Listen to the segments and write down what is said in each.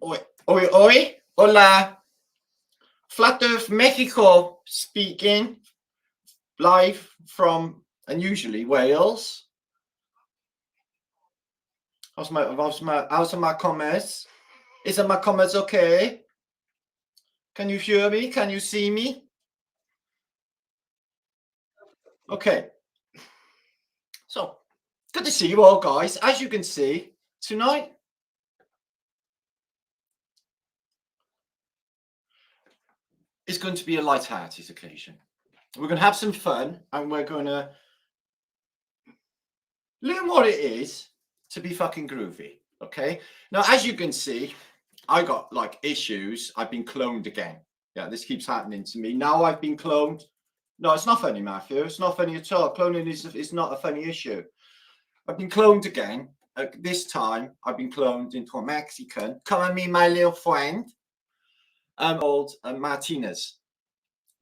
Oi, oi, oi, hola. Flat Earth Mexico speaking, live from unusually Wales. How's my comments? Isn't my comments okay? Can you hear me? Can you see me? Okay. So, good to see you all, guys. As you can see, tonight is going to be a light-hearted occasion. We're going to have some fun, and we're going to learn what it is to be fucking groovy. Okay. Now, as you can see, I got like issues. I've been cloned again. Yeah, this keeps happening to me. Now I've been cloned. No, it's not funny, Matthew. It's not funny at all. Cloning is not a funny issue. I've been cloned again. This time, I've been cloned into a Mexican. Come and meet my little friend. Called Martinez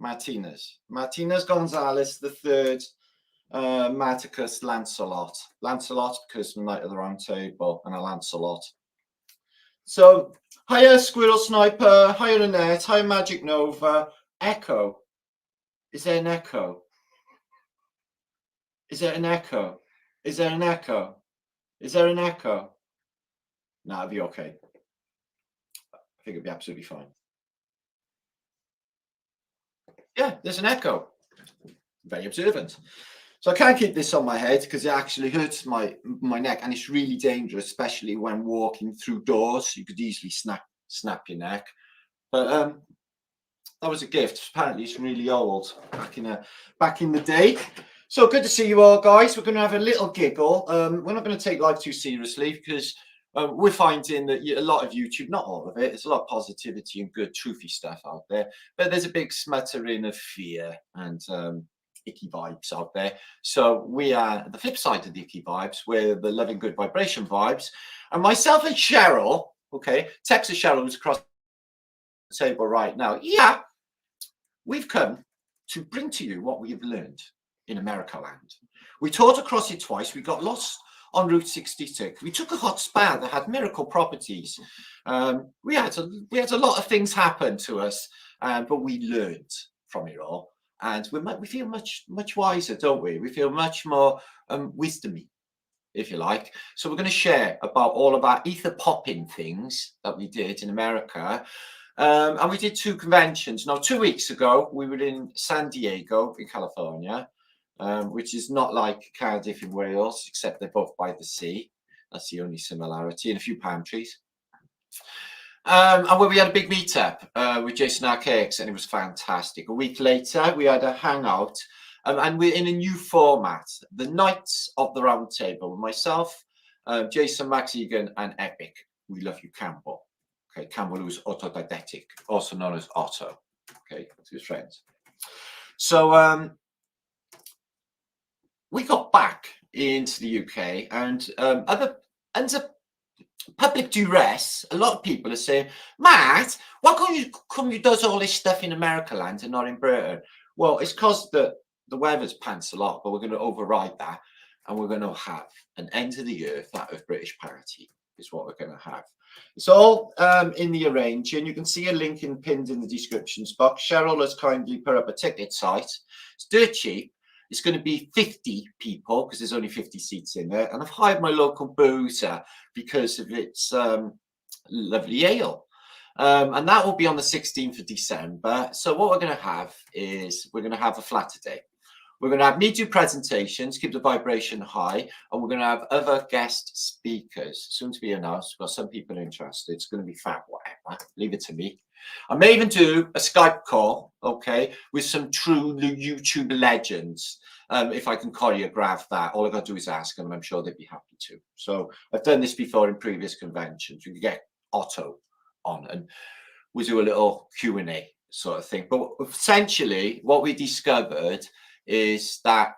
Gonzalez the third. Marticus Lancelot because Knight of the Round Table and a Lancelot. So, hiya Squirrel Sniper, hiya Annette, hiya Magic Nova. Echo. Is there an echo? Is there an echo? Is there an echo? Is there an echo? No, it'll be okay. I think it'll be absolutely fine. Yeah, there's an echo. Very observant. So I can't keep this on my head because it actually hurts my neck, and it's really dangerous, especially when walking through doors. You could easily snap your neck. But that was a gift. Apparently, it's really old. Back in the day. So good to see you all, guys. We're going to have a little giggle. We're not going to take life too seriously because we're finding that a lot of YouTube, not all of it, there's a lot of positivity and good, truthy stuff out there. But there's a big smattering of fear and icky vibes out there. So we are the flip side of the icky vibes. We're the loving good vibration vibes. And myself and Cheryl, okay, Texas Cheryl, who's across the table right now. Yeah, we've come to bring to you what we have learned in America land. We toured across it twice. We got lost on Route 66. We took a hot spa that had miracle properties. We had a lot of things happen to us, but we learned from it all. And we feel much wiser, don't we? We feel much more wisdomy, if you like. So we're going to share about all of our ether popping things that we did in America. And we did 2 conventions. Now, 2 weeks ago, we were in San Diego in California, which is not like Cardiff in Wales, except they're both by the sea. That's the only similarity, and a few palm trees. And where we had a big meetup with Jason Archaics, and it was fantastic. A week later, we had a hangout, and we're in a new format, the Knights of the Round Table. Myself, Jason, Max Egan, and Epic. We love you, Campbell. Okay, Campbell, who's autodidactic, also known as Otto. Okay, to his friends. So we got back into the UK, and under public duress, a lot of people are saying, Matt, why come you does all this stuff in America land and not in Britain? Well, it's because the weather's pants a lot, but we're going to override that, and we're going to have an end of the earth out of British parity is what we're going to have. It's all in the arrange, and you can see a link pinned in the descriptions box. Cheryl has kindly put up a ticket site. It's dirt cheap. It's going to be 50 people because there's only 50 seats in there. And I've hired my local boozer because of its lovely ale. And that will be on the 16th of December. So what we're going to have is we're going to have a Flatterday. We're going to have me do presentations, keep the vibration high, and we're going to have other guest speakers. Soon to be announced. We've got some people interested. It's going to be fab, whatever. Leave it to me. I may even do a Skype call, okay, with some true YouTube legends. If I can choreograph that, all I've got to do is ask them, and I'm sure they'd be happy to. So I've done this before in previous conventions. You can get Otto on, and we'll do a little Q&A sort of thing. But essentially, what we discovered is that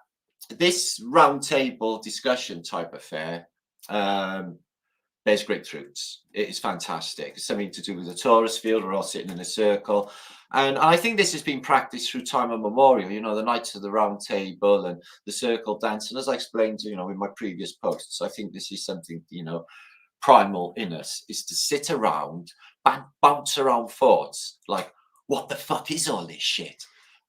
this roundtable discussion type affair bears great fruits. It is fantastic. It's something to do with the Taurus field. We're all sitting in a circle. And I think this has been practiced through time immemorial, you know, the Knights of the Round Table and the circle dance. And as I explained, you know, in my previous posts, I think this is something, you know, primal in us is to sit around, bounce around thoughts like, what the fuck is all this shit?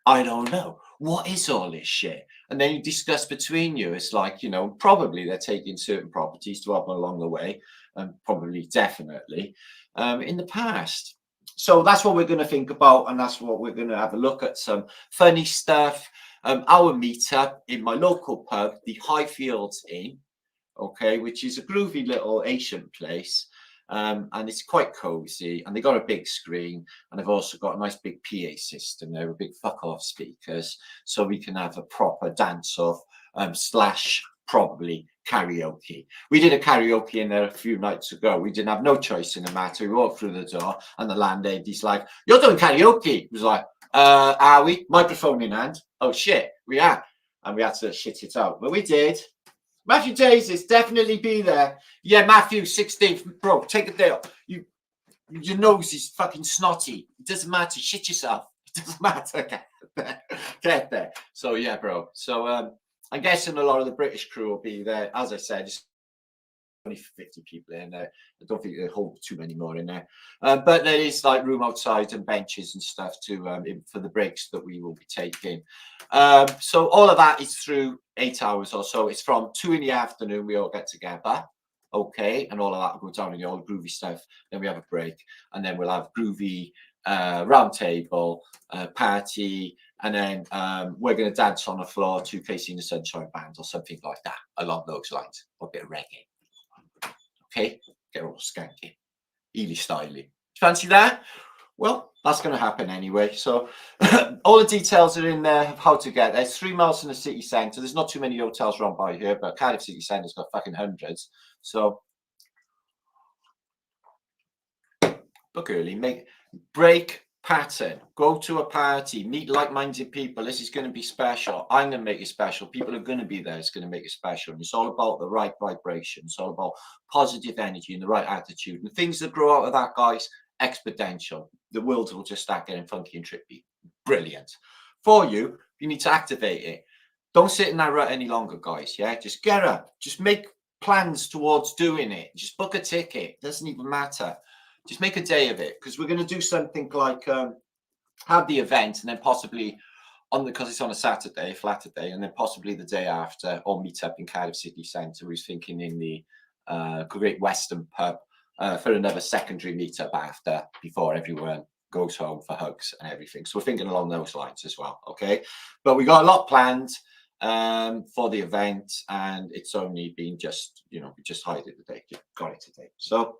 I don't know. What is all this shit? And then you discuss between you. It's like, you know, probably they're taking certain properties to happen along the way, and probably definitely in the past. So that's what we're going to think about, and that's what we're going to have a look at, some funny stuff. Our meetup in my local pub, the Highfields Inn, okay, which is a groovy little ancient place. And it's quite cozy, and they got a big screen, and they've also got a nice big PA system there with big fuck off speakers, so we can have a proper dance off slash probably karaoke. We did a karaoke in there a few nights ago. We didn't have no choice in the matter. We walked through the door, and the landlady's like, "You're doing karaoke?" It was like, "Are we?" Microphone in hand. Oh shit, we are, and we had to shit it out, but we did. Matthew Daisies, definitely be there. Yeah, Matthew, 16th. Bro, take a day off. Your nose is fucking snotty. It doesn't matter. Shit yourself. It doesn't matter. Get there. So, yeah, bro. So, I'm guessing a lot of the British crew will be there. As I said, it's only 50 people in there. I don't think they hold too many more in there. But there is like room outside and benches and stuff to for the breaks that we will be taking. So all of that is through 8 hours or so. It's from 2 in the afternoon. We all get together. Okay. And all of that will go down in the old groovy stuff. Then we have a break, and then we'll have groovy roundtable party. And then we're going to dance on the floor to Casey and the Sunshine Band or something like that along those lines. Or a bit of reggae. Okay, get all skanky, Ely styly. Fancy that? Well, that's going to happen anyway. So all the details are in there of how to get there. It's 3 miles from the city centre. There's not too many hotels around by here, but Cardiff city centre's got fucking hundreds. So book early, break pattern, go to a party, meet like-minded people. This is going to be special. I'm going to make it special. People are going to be there. It's going to make it special. And it's all about the right vibration. It's all about positive energy and the right attitude. And things that grow out of that, guys, exponential. The world will just start getting funky and trippy. Brilliant. For you, you need to activate it. Don't sit in that rut any longer, guys. Yeah, just get up. Just make plans towards doing it. Just book a ticket. It doesn't even matter. Just make a day of it, because we're going to do something like have the event, and then possibly because it's on a Saturday, Flatterday, and then possibly the day after, or meet up in Cardiff City Centre. We're thinking in the Great Western Pub for another secondary meetup after, before everyone goes home for hugs and everything. So we're thinking along those lines as well. Okay, but we got a lot planned for the event, and it's only been just, you know, we just hired it today, got it today. So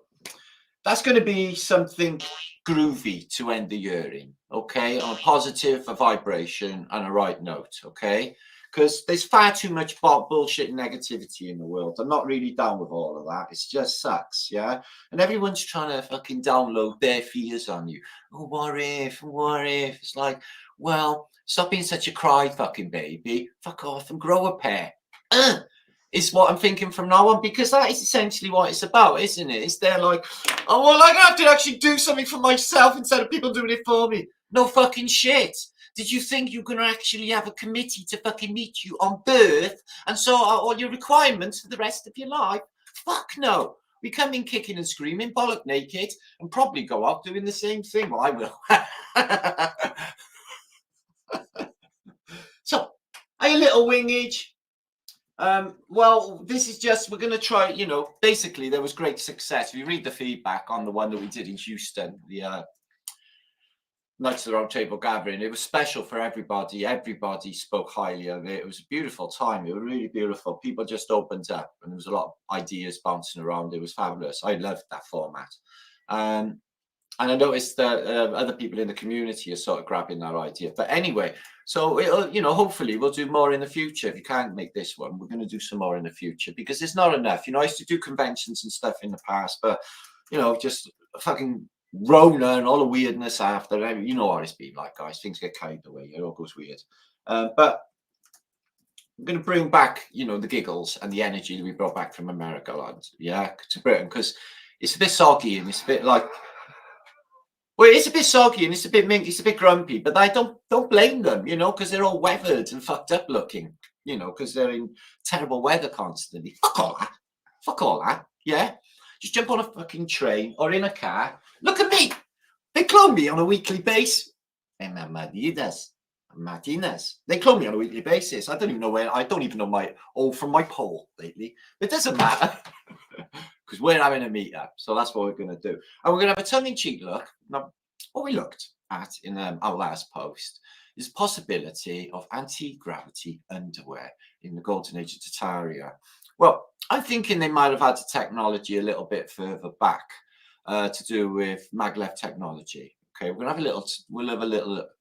that's going to be something groovy to end the year in, okay? On a positive, a vibration, and a right note, okay? Because there's far too much bullshit and negativity in the world. I'm not really down with all of that. It just sucks, yeah? And everyone's trying to fucking download their fears on you. Oh, what if? What if? It's like, well, stop being such a cry fucking baby. Fuck off and grow a pair. Is what I'm thinking from now on, because that is essentially what it's about, isn't it? It's they're like, oh, well, I have to actually do something for myself instead of people doing it for me. No fucking shit. Did you think you're going to actually have a committee to fucking meet you on birth and sort out all your requirements for the rest of your life? Fuck no. We come in kicking and screaming, bollock naked, and probably go out doing the same thing. Well, I will. So, a little wingage. Well, this is just, we're going to try, you know, basically there was great success. If you read the feedback on the one that we did in Houston, the Nights of the Roundtable Gathering, it was special for everybody. Everybody spoke highly of it. It was a beautiful time. It was really beautiful. People just opened up, and there was a lot of ideas bouncing around. It was fabulous. I loved that format. And I noticed that other people in the community are sort of grabbing that idea. But anyway, so it'll, you know, hopefully we'll do more in the future. If you can't make this one, we're going to do some more in the future, because there's not enough. You know, I used to do conventions and stuff in the past, but, you know, just fucking Rona and all the weirdness after. You know what it's been like, guys. Things get carried away. It all goes weird. But I'm going to bring back, you know, the giggles and the energy that we brought back from America, lads. Yeah, to Britain, because it's a bit soggy and it's a bit like, well, it's a bit soggy and it's a bit minky, it's a bit grumpy, but I don't blame them, you know, because they're all weathered and fucked up looking, you know, because they're in terrible weather constantly. Fuck all that. Fuck all that. Yeah. Just jump on a fucking train or in a car. Look at me. They clone me on a weekly basis. Martinez. They clone me on a weekly basis. I don't even know where. I don't even know my from my poll lately. It doesn't matter because we're having a meetup. So that's what we're going to do. And we're going to have a tongue-in-cheek look. Now, what we looked at in our last post is the possibility of anti-gravity underwear in the golden age of Tartaria. Well, I'm thinking they might have had the technology a little bit further back to do with maglev technology. Okay, we'll have a little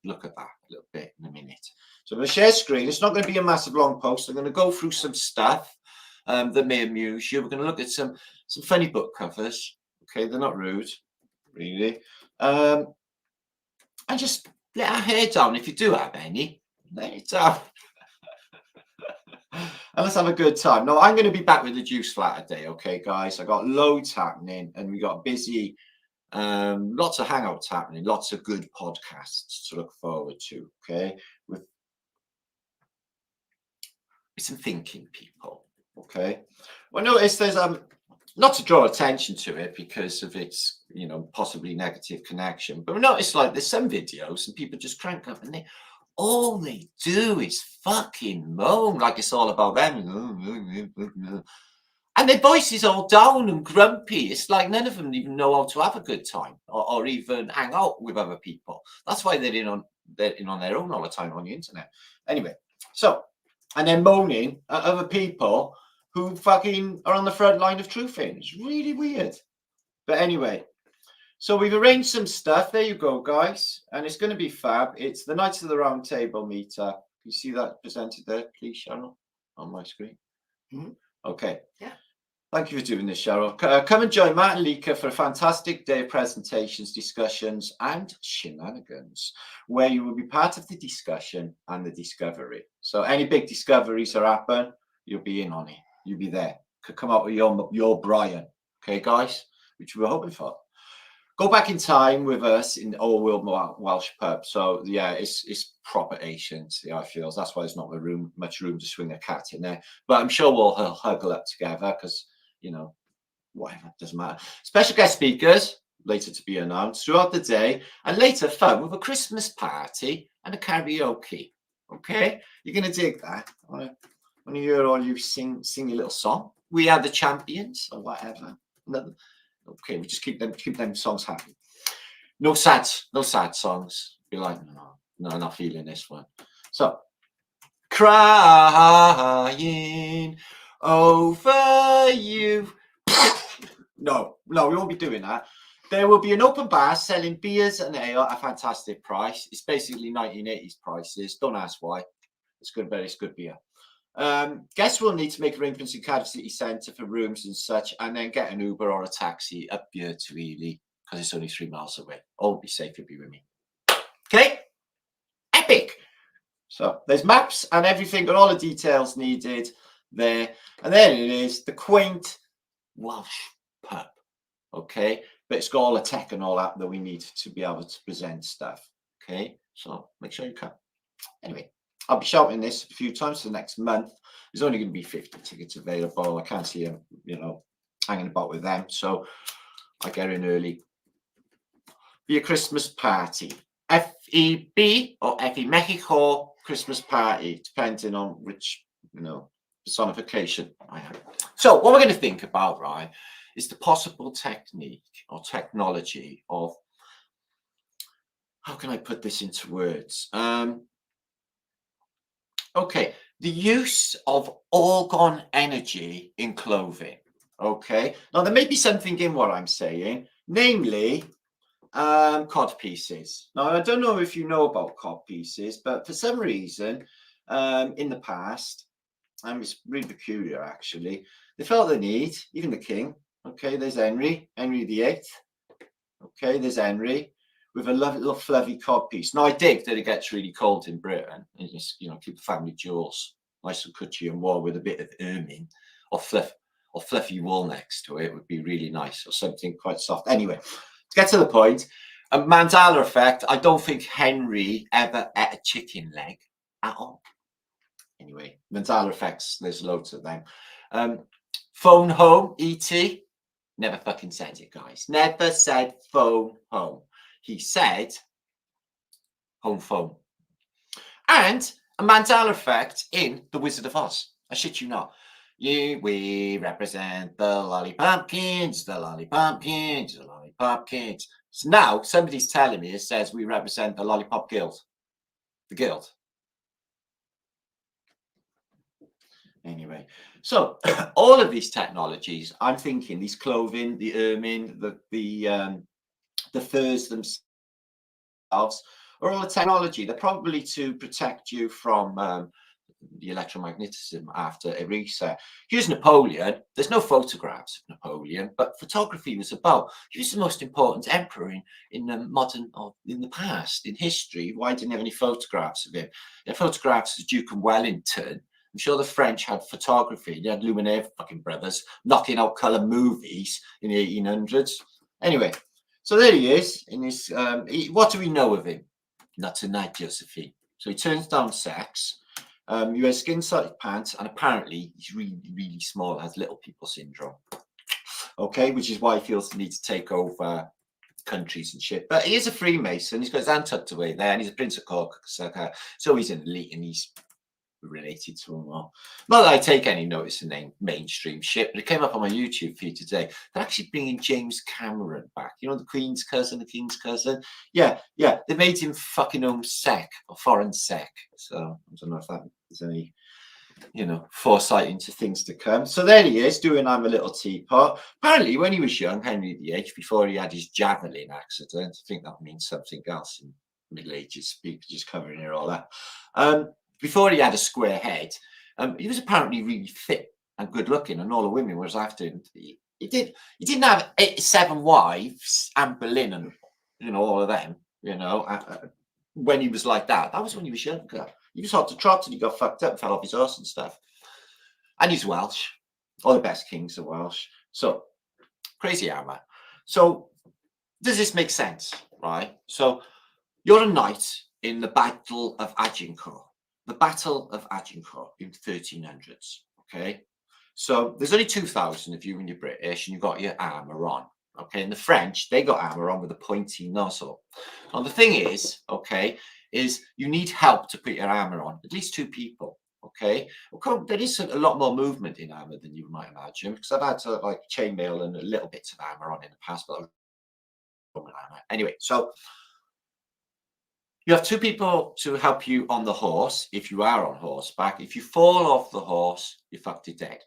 look at that a little bit in a minute. So I'm going to share screen. It's not going to be a massive long post. I'm going to go through some stuff that may amuse you. We're going to look at some funny book covers. Okay, they're not rude, really. And just let our hair down if you do have any. Let it down. And let's have a good time. No, I'm going to be back with the Juice Flatterday. Okay, guys. I got loads happening, and we got busy. Lots of hangouts happening, lots of good podcasts to look forward to. Okay, with some thinking people. Okay, well, notice there's not to draw attention to it because of its possibly negative connection, but notice like there's some videos and people just crank up and all they do is fucking moan like it's all about them. And their voice is all down and grumpy. It's like none of them even know how to have a good time or even hang out with other people. That's why they're in on their own all the time on the internet. Anyway, so, and they're moaning at other people who fucking are on the front line of truthing. It's really weird. But anyway, so we've arranged some stuff. There you go, guys. And it's going to be fab. It's the Knights of the Roundtable meetup. You see that presented there, please, Cheryl, on my screen? Mm-hmm. Okay. Yeah. Thank you for doing this, Cheryl. Come and join Matt and Liedtke for a fantastic day of presentations, discussions, and shenanigans, where you will be part of the discussion and the discovery. So any big discoveries that happen, you'll be in on it. You'll be there. Could come up with your Brian. Okay, guys? Which we're hoping for. Go back in time with us in Old World Welsh pub. So yeah, it's proper ancient. Yeah, I feel that's why there's not much room to swing a cat in there. But I'm sure we'll huggle up together because whatever, doesn't matter. Special guest speakers later to be announced throughout the day, and later fun with a Christmas party and a karaoke. Okay, you're gonna dig that. I want to hear all you sing your little song. We are the champions or whatever. Okay, we just keep them songs happy. No sad songs. Be like, no, not feeling this one. So, crying over you. No, we won't be doing that. There will be an open bar selling beers and ale at a fantastic price. It's basically 1980s prices. Don't ask why. It's good, but it's good beer. Guests will need to make arrangements in Cardiff City Centre for rooms and such, and then get an Uber or a taxi up here to Ely because it's only 3 miles away. All be safe, you'll be with me. Okay? Epic! So there's maps and everything and all the details needed there. And then it is the quaint Welsh pub. Okay? But it's got all the tech and all that we need to be able to present stuff. Okay? So make sure you come. Anyway, I'll be shouting this a few times for the next month. There's only going to be 50 tickets available. I can't see them, hanging about with them. So I get in early. Be a Christmas party. FEB or FE Mexico Christmas party, depending on which, personification I have. So what we're going to think about, right, is the possible technique or technology of, how can I put this into words? Okay, the use of orgone energy in clothing. Okay, now there may be something in what I'm saying, namely cod pieces. Now I don't know if you know about cod pieces, but for some reason in the past, it's really peculiar actually, they felt the need, even the king. Okay, there's Henry VIII. Okay, there's Henry with a lovely little fluffy cod piece. Now I dig that it gets really cold in Britain and just keep the family jewels nice and cushy and warm with a bit of ermine or fluffy wool next to it would be really nice, or something quite soft. Anyway, to get to the point, a Mandela effect. I don't think Henry ever ate a chicken leg at all. Anyway, Mandela effects. There's loads of them. Phone home, ET. Never fucking said it, guys. Never said phone home. He said home phone. And a Mandela effect in The Wizard of Oz. I shit you not. We represent the lollipumpkins, the lollipumpkins, the lollipumpkins. So now somebody's telling me, it says we represent the lollipop guild. The guild. Anyway, so all of these technologies, I'm thinking these clothing, the ermine, the furs themselves, are all the technology. They're probably to protect you from the electromagnetism after a reset. Here's Napoleon. There's no photographs of Napoleon, but photography was about. He was the most important emperor in the modern, or in the past, in history. Why didn't he have any photographs of him? There are photographs of Duke of Wellington. I'm sure the French had photography. They had Lumiere fucking brothers knocking out colour movies in the 1800s. Anyway, so there he is. In his, what do we know of him? Not tonight, Josephine. So he turns down sex. He wears skin-tight pants, and apparently he's really, really small, has little people syndrome. Okay, which is why he feels the need to take over countries and shit. But he is a Freemason. He's got his hand tucked away there, and he's a Prince of Cork. So he's an elite, and he's related to them all. Not that I take any notice in mainstream shit, but it came up on my YouTube feed today. They're actually bringing James Cameron back. You know, the Queen's cousin, the King's cousin. Yeah. They made him fucking home sec, or foreign sec. So I don't know if that is any, foresight into things to come. So there he is doing I'm a Little Teapot. Apparently, when he was young, Henry VIII, before he had his javelin accident, I think that means something else in Middle Ages speak, just covering it all up. Before he had a square head, he was apparently really fit and good looking, and all the women was after him. He didn't have 87 wives, Anne Boleyn, and all of them. When he was like that, that was when he was younger. He was hot to trot, and he got fucked up, and fell off his horse and stuff. And he's Welsh. All the best kings are Welsh. So crazy armor. So does this make sense, right? So you're a knight in the Battle of Agincourt. The Battle of Agincourt in 1300s, okay? So there's only 2,000 of you when you're British, and you've got your armour on, okay? And the French, they got armour on with a pointy nozzle. Now, the thing is, okay, is you need help to put your armour on, at least 2 people, okay? Well, there is a lot more movement in armour than you might imagine, because I've had to, like, chainmail and a little bits of armour on in the past, but anyway, so you have 2 people to help you on the horse if you are on horseback. If you fall off the horse, you're fucked to dead.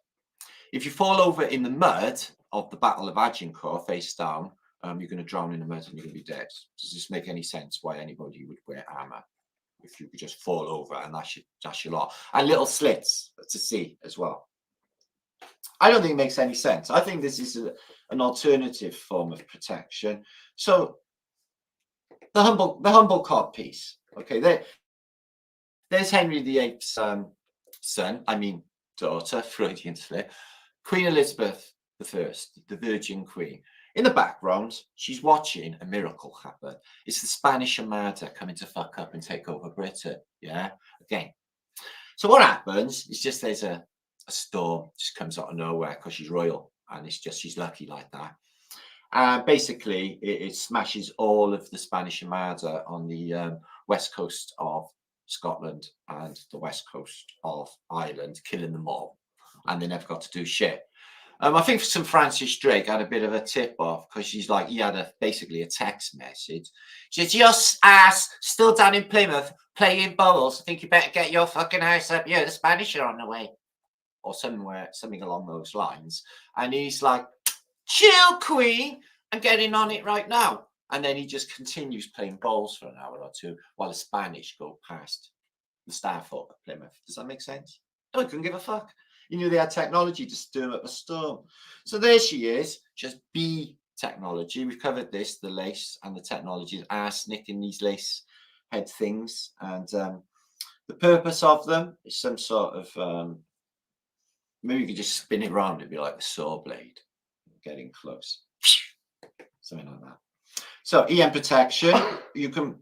If you fall over in the mud of the Battle of Agincourt, face down, you're going to drown in the mud and you're going to be dead. Does this make any sense why anybody would wear armour? If you could just fall over and that's your lot. And little slits to see as well. I don't think it makes any sense. I think this is an alternative form of protection. So the humble cod piece. Okay, there's Henry VIII's daughter, Freudian slip, Queen Elizabeth I, the Virgin Queen. In the background, she's watching a miracle happen. It's the Spanish Armada coming to fuck up and take over Britain. Yeah, again. So what happens is just there's a storm just comes out of nowhere because she's royal, and it's just she's lucky like that. Basically, it smashes all of the Spanish Armada on the west coast of Scotland and the west coast of Ireland, killing them all. And they never got to do shit. I think St. Francis Drake had a bit of a tip off because he had basically a text message. She said, your ass still down in Plymouth playing bowls. I think you better get your fucking house up. Yeah, the Spanish are on the way. Or something along those lines. And he's like, chill, Queen, I'm getting on it right now. And then he just continues playing bowls for an hour or 2 while the Spanish go past the Starfort of Plymouth. Does that make sense? No, he couldn't give a fuck. He knew they had technology to stir up a storm. So there she is, just B technology. We've covered this, the lace and the technology, arsenic in these lace head things. And the purpose of them is some sort of, maybe you could just spin it around. It'd be like a saw blade. Getting close. Something like that. So EM protection, you can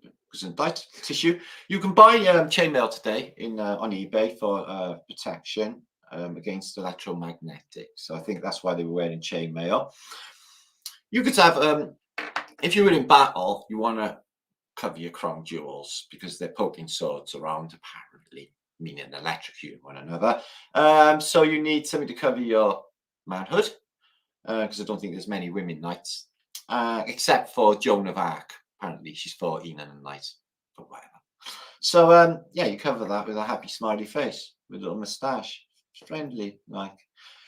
tissue. You can buy chainmail today on eBay for protection against electromagnetics. So I think that's why they were wearing chainmail. You could have, if you were in battle, you want to cover your crown jewels because they're poking swords around, apparently, meaning electrocuting one another. So you need something to cover your manhood, because I don't think there's many women knights, except for Joan of Arc. Apparently, she's 14 and a knight, but whatever. So yeah, you cover that with a happy smiley face with a little moustache, friendly like.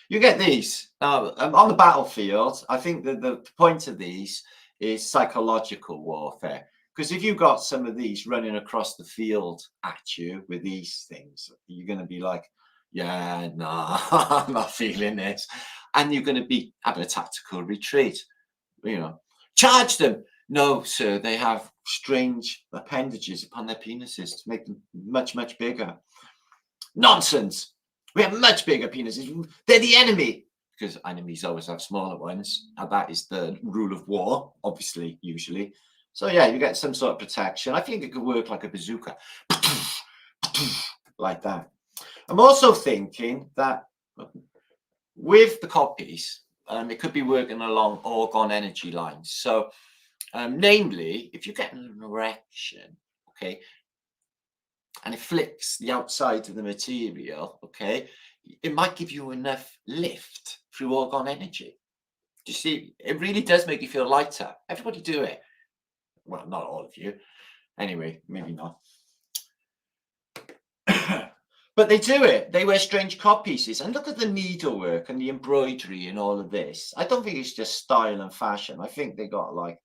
You get these now on the battlefield. I think that the point of these is psychological warfare. Because if you've got some of these running across the field at you with these things, you're going to be like, yeah, no, I'm not feeling this. And you're going to be having a tactical retreat, you know. Charge them. No, sir, they have strange appendages upon their penises to make them much, much bigger. Nonsense. We have much bigger penises. They're the enemy. Because enemies always have smaller ones. And that is the rule of war, obviously, usually. So yeah, you get some sort of protection. I think it could work like a bazooka. Like that. I'm also thinking that with the copies, it could be working along orgone energy lines. So namely, if you get an erection, okay, and it flicks the outside of the material, okay, it might give you enough lift through orgone energy. Do you see? It really does make you feel lighter. Everybody do it. Well, not all of you. Anyway, maybe not. But they do it. They wear strange cod pieces. And look at the needlework and the embroidery and all of this. I don't think it's just style and fashion. I think they got like,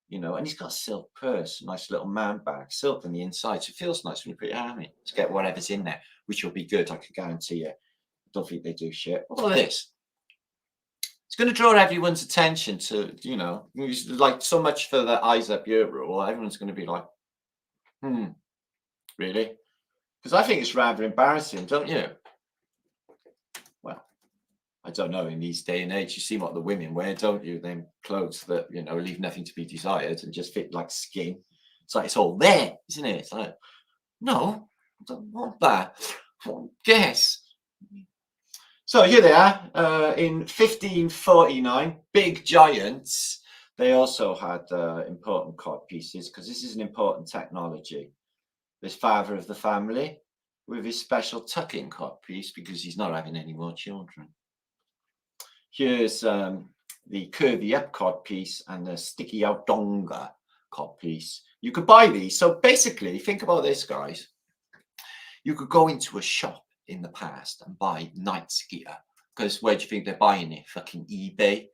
you know, and he's got a silk purse, nice little man bag, silk on the inside. So it feels nice when you put your hand in to get whatever's in there, which will be good. I can guarantee you. I don't think they do shit. All this. It's going to draw everyone's attention to, you know, like so much for the eyes up your rule. Everyone's going to be like, really? Because I think it's rather embarrassing, don't you? Well, I don't know. In these day and age, you see what the women wear, don't you? Them clothes that, you know, leave nothing to be desired and just fit like skin. It's like it's all there, isn't it? It's like, no, I don't want that. Guess. So here they are in 1549, big giants. They also had important cod pieces because this is an important technology. This father of the family with his special tucking cod piece because he's not having any more children. Here's the curvy up cod piece and the sticky out donga cod piece. You could buy these. So basically, think about this, guys. You could go into a shop in the past and buy knight's gear because where do you think they're buying it? Fucking eBay,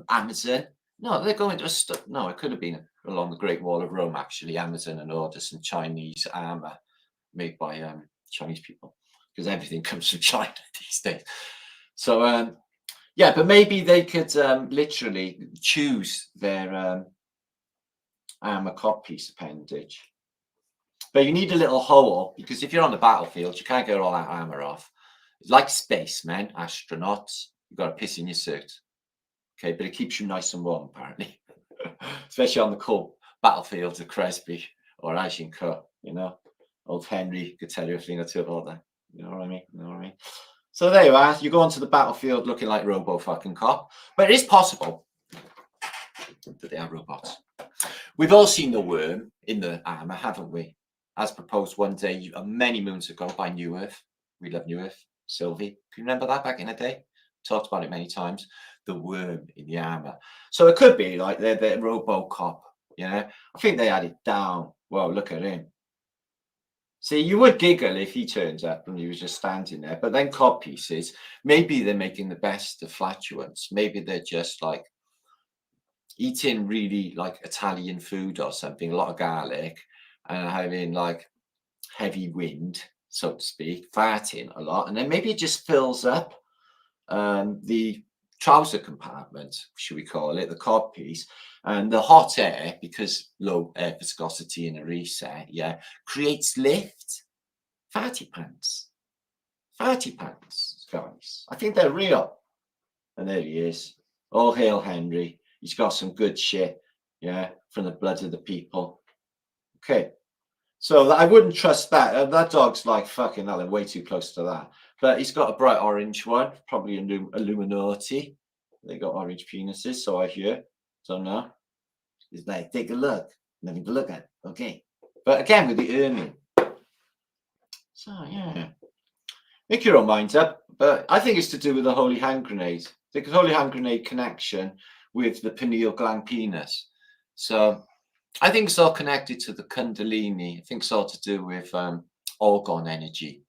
Amazon. No, they're going to a store. No, it could have been along the Great Wall of Rome, actually. Amazon and order some Chinese armor made by Chinese people because everything comes from China these days. So, yeah, but maybe they could literally choose their armor cod piece appendage. But you need a little hole because if you're on the battlefield, you can't get all that armor off. It's like spacemen, astronauts. You've got to piss in your suit. Okay, but it keeps you nice and warm, apparently. Especially on the cold battlefields of Cresby or Agincourt, you know. Old Henry could tell you a thing or two about that. You know what I mean? You know what I mean? So there you are. You go onto the battlefield looking like Robo fucking Cop. But it is possible that they are robots. We've all seen the worm in the armor, haven't we? As proposed one day, many moons ago by New Earth. We love New Earth. Sylvie. Can you remember that back in the day? Talked about it many times. The worm in the armor. So it could be like they're RoboCop. Yeah, I think they had it down. Well, look at him. See, you would giggle if he turns up and he was just standing there. But then cod pieces, maybe they're making the best of flatulence. Maybe they're just like eating really like Italian food or something, a lot of garlic, and having like heavy wind, so to speak, farting a lot. And then maybe it just fills up the trouser compartment, should we call it, the cod piece, and the hot air, because low air viscosity in a reset, yeah, creates lift. Farty pants, guys. I think they're real. And there he is. All hail Henry. He's got some good shit, yeah, from the blood of the people. Okay. So I wouldn't trust that. That dog's like fucking hell, way too close to that. But he's got a bright orange one, probably Illuminati. They got orange penises, so I hear. Don't know. It's like, take a look. Nothing to look at. Okay. But again, with the earning. So, yeah. Make your own mind up. But I think it's to do with the holy hand grenade. The holy hand grenade connection with the pineal gland penis. So I think it's all connected to the Kundalini. I think it's all to do with orgon energy.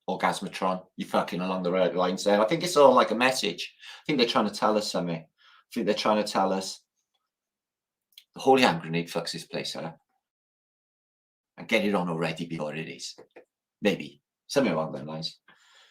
Orgasmatron. You're fucking along the right lines there. I think it's all like a message. I think they're trying to tell us something. I think they're trying to tell us the holy hand grenade fucks this place up. And get it on already before it is. Maybe. Something along those lines.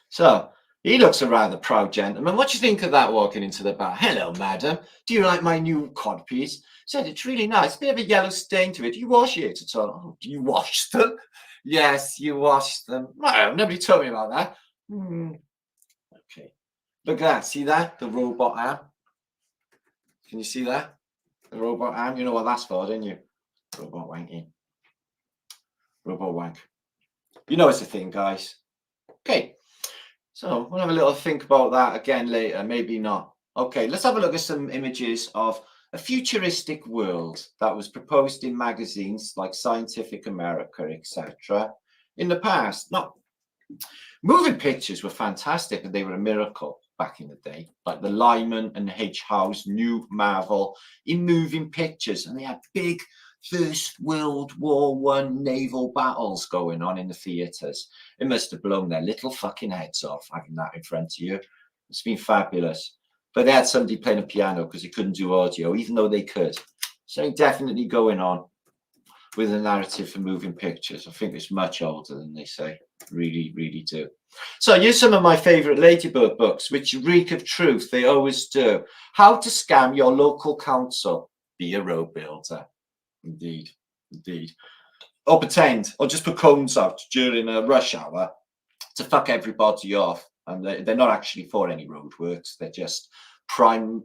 So he looks a rather proud gentleman. What do you think of that walking into the bar? Hello, madam. Do you like my new codpiece? Said it's really nice. A bit of a yellow stain to it. Do you wash it at all? Oh, do you wash them? Yes, you wash them. Well, nobody told me about that. Okay. Look at that. See that? The robot arm. Can you see that? The robot arm. You know what that's for, don't you? Robot wanking. Robot wank. You know it's a thing, guys. Okay. So we'll have a little think about that again later. Maybe not. Okay, let's have a look at some images of a futuristic world that was proposed in magazines like Scientific America, etc. in the past. Now, moving pictures were fantastic and they were a miracle back in the day. Like the Lyman and H. Howe's new Marvel in moving pictures, and they had big First World War I naval battles going on in the theatres. It must have blown their little fucking heads off having that in front of you. It's been fabulous. But they had somebody playing a piano because they couldn't do audio, even though they could. So definitely going on with a narrative for moving pictures. I think it's much older than they say. Really, really do. So here's some of my favourite Ladybird books, which reek of truth. They always do. How to Scam Your Local Council. Be a road builder. Indeed, indeed. Or pretend, or just put cones out during a rush hour to fuck everybody off. And they're not actually for any roadworks. They're just prime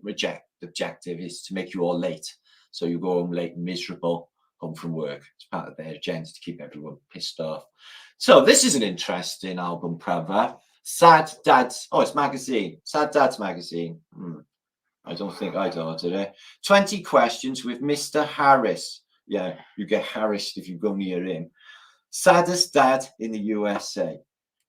objective is to make you all late. So you go home late and miserable, home from work. It's part of their agenda to keep everyone pissed off. So this is an interesting album cover. Sad Dad's, oh, it's magazine. Sad Dad's magazine. I don't think I'd order it. 20 questions with Mr. Harris. Yeah, you get harassed if you go near him. Saddest dad in the USA.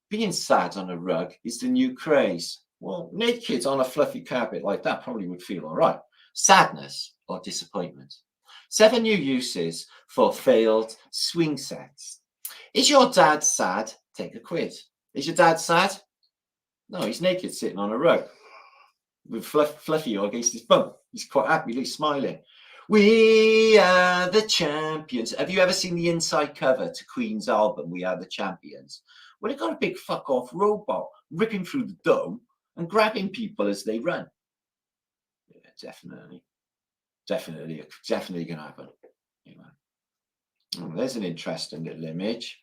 Being sad on a rug is the new craze. Well, naked on a fluffy carpet like that probably would feel all right. Sadness or disappointment. 7 new uses for failed swing sets. Is your dad sad? Take a quiz. Is your dad sad? No, he's naked sitting on a rug with fluffy all against his bum. He's quite happy, he's smiling. We are the champions. Have you ever seen the inside cover to Queen's album, We Are the Champions? Well, they got a big fuck off robot ripping through the dome and grabbing people as they run. Yeah, definitely gonna happen. Oh, there's an interesting little image.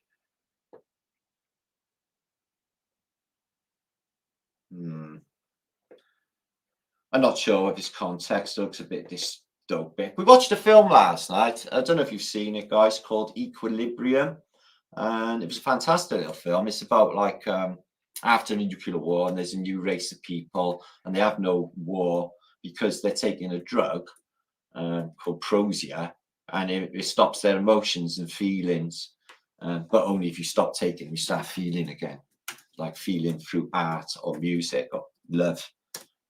I'm not sure if this context looks a bit dystopic. We watched a film last night. I don't know if you've seen it, guys, called Equilibrium. And it was a fantastic little film. It's about like after a nuclear war, and there's a new race of people, and they have no war because they're taking a drug called Prosia, and it stops their emotions and feelings. But only if you stop taking them, you start feeling again, like feeling through art or music or love.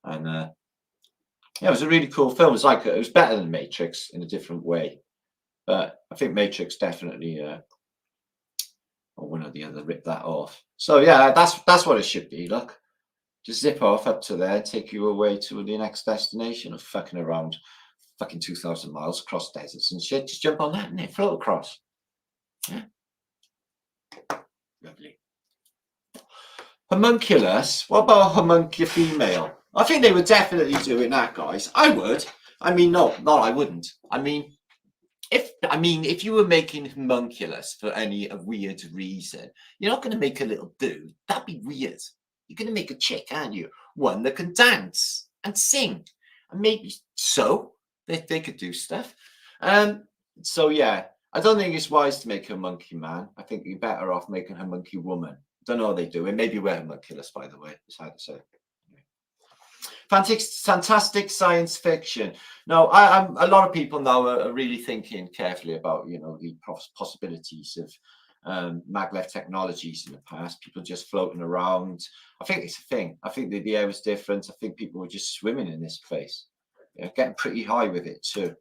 And yeah, it was a really cool film. It was better than Matrix in a different way, but I think Matrix definitely. Or one or the other rip that off. So yeah, that's what it should be. Look, just zip off up to there, take you away to the next destination of fucking around fucking 2,000 miles across deserts and shit. Just jump on that and then float across. Yeah. Lovely. Homunculus. What about a homuncula female? I think they were definitely doing that, guys. I would. I mean, no, I wouldn't. I mean, if you were making homunculus for any weird reason, you're not going to make a little dude. That'd be weird. You're going to make a chick, aren't you? One that can dance and sing, and maybe so they could do stuff. So yeah, I don't think it's wise to make a monkey man. I think you're better off making a monkey woman. Don't know what they do. It maybe we're homunculus, by the way. It's hard to say. Fantastic science fiction. Now, I'm a lot of people now are really thinking carefully about, you know, the possibilities of maglev technologies in the past. People just floating around. I think it's a thing. I think the air was different. I think people were just swimming in this place. Yeah, getting pretty high with it too.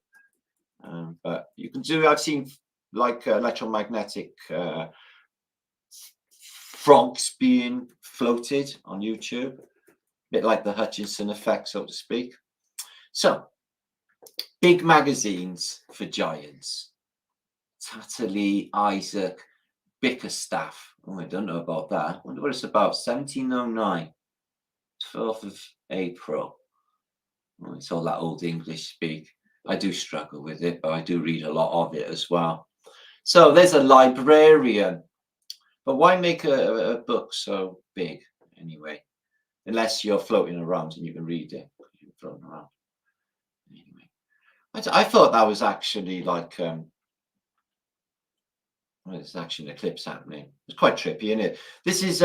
But you can do. I've seen like electromagnetic frogs being floated on YouTube. Bit like the Hutchinson effect, so to speak. So, big magazines for giants. Tatterley, Isaac, Bickerstaff. Oh, I don't know about that. I wonder what it's about. 1709, 12th of April. Oh, it's all that old English speak. I do struggle with it, but I do read a lot of it as well. So, there's a librarian. But why make a book so big anyway? Unless you're floating around and you can read it. You're floating around. Anyway, I thought that was actually like well, there's actually an eclipse happening. It's quite trippy, isn't it? This is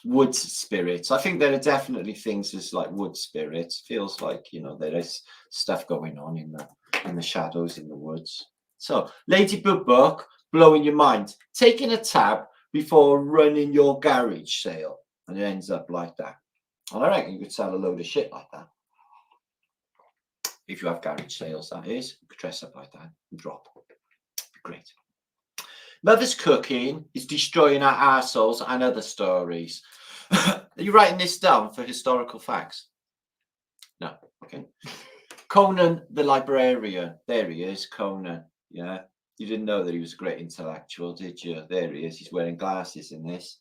wood spirits. I think there are definitely things as like wood spirits. Feels like, you know, there is stuff going on in the shadows in the woods. So, Ladybug book, blowing your mind, taking a tab before running your garage sale, and it ends up like that. And I reckon you could sell a load of shit like that. If you have garage sales, that is. You could dress up like that and drop. Great. Mother's cooking is destroying our arseholes and other stories. Are you writing this down for historical facts? No. Okay. Conan the librarian. There he is, Conan. Yeah. You didn't know that he was a great intellectual, did you? There he is. He's wearing glasses in this.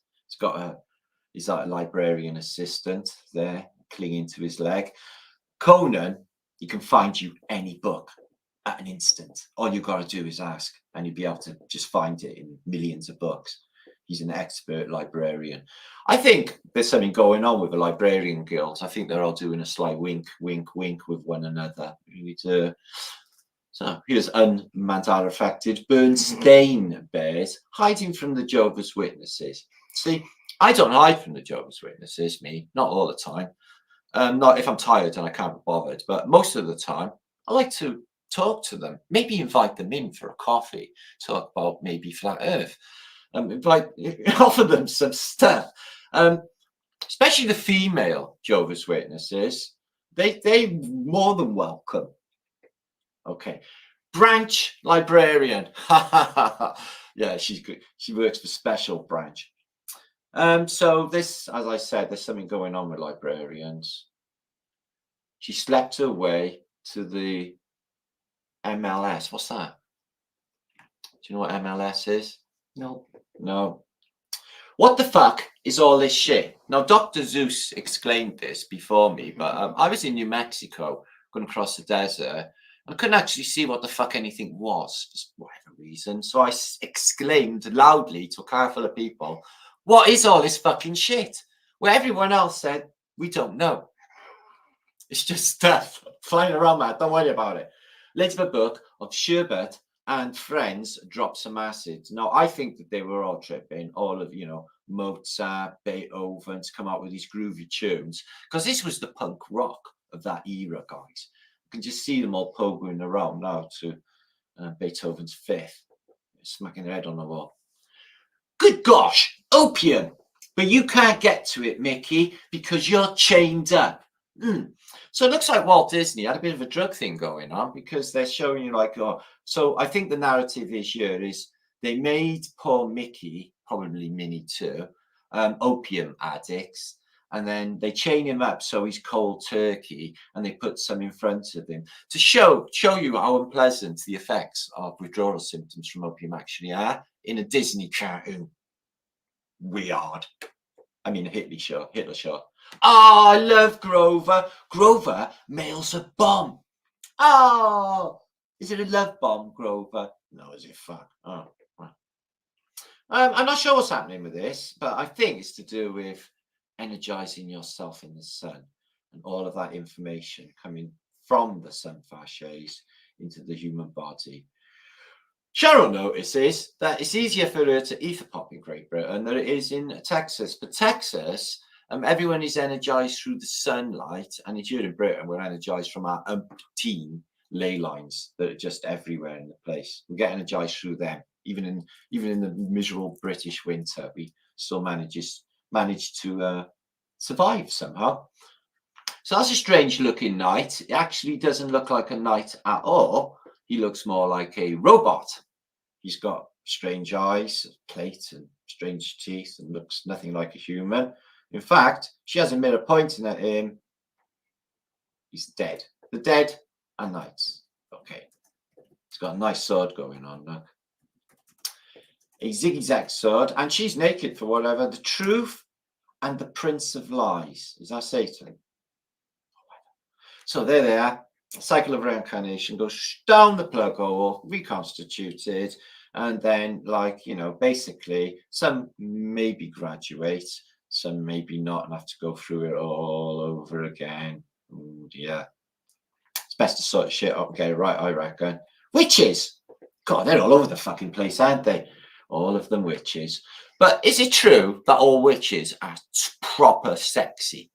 He's like a librarian assistant there, clinging to his leg. Conan, he can find you any book at an instant. All you've got to do is ask, and you'll be able to just find it in millions of books. He's an expert librarian. I think there's something going on with the librarian guilds. I think they're all doing a sly wink, wink, wink with one another. So here's unmandala affected Bernstein bears hiding from the Jehovah's Witnesses. See, I don't hide from the Jehovah's Witnesses, me, not all the time. Not if I'm tired and I can't be bothered, but most of the time, I like to talk to them, maybe invite them in for a coffee, talk about maybe flat Earth, offer them some stuff. Especially the female Jehovah's Witnesses, they more than welcome. Okay, branch librarian. Yeah, she's good. She works for special branch. So this, as I said, there's something going on with librarians. She slept her way to the MLS. What's that? Do you know what MLS is? No. No. What the fuck is all this shit? Now, Dr. Zeus exclaimed this before me, but I was in New Mexico, going across the desert. I couldn't actually see what the fuck anything was, for whatever reason. So I exclaimed loudly to a car full of people, "What is all this fucking shit?" Where everyone else said, "We don't know. It's just stuff flying around, man. Don't worry about it." Later, a book of Sherbet and friends dropped some acid. Now, I think that they were all tripping, all of, you know, Mozart, Beethoven, to come out with these groovy tunes, because this was the punk rock of that era, guys. You can just see them all pogoing around now to Beethoven's Fifth, smacking their head on the wall. Good gosh, opium. But you can't get to it, Mickey, because you're chained up. So it looks like Walt Disney had a bit of a drug thing going on, because they're showing you like, oh, so I think the narrative this year is they made poor Mickey, probably Minnie too, opium addicts, and then they chain him up so he's cold turkey, and they put some in front of him to show you how unpleasant the effects of withdrawal symptoms from opium actually are in a Disney cartoon. Weird. I mean, a Hitler show. Oh, I love Grover. Grover mails a bomb. Oh, is it a love bomb, Grover? No, is it fun? Oh, right. I'm not sure what's happening with this, but I think it's to do with energizing yourself in the sun and all of that information coming from the sun fasces into the human body. Cheryl notices that it's easier for her to ether pop in Great Britain than it is in Texas. But Texas, Everyone is energized through the sunlight, and if you're in Britain, we're energized from our umpteen ley lines that are just everywhere in the place. We get energized through them. Even in the miserable British winter, we still manage to survive somehow. So that's a strange looking knight. It actually doesn't look like a knight at all. He looks more like a robot. He's got strange eyes, plate, and strange teeth, and looks nothing like a human. In fact, she has a mirror pointing at him. He's dead. The dead are knights. Okay. He's got a nice sword going on, look. A zigzag sword, and she's naked for whatever. The truth and the prince of lies. Is that Satan? So there they are. Cycle of reincarnation goes down the plug hole, reconstituted, and then, like, you know, basically some maybe graduate, some maybe not, and have to go through it all over again. Oh dear. It's best to sort of shit up, get it right, I reckon. Witches! God, they're all over the fucking place, aren't they? All of them witches. But is it true that all witches are proper sexy?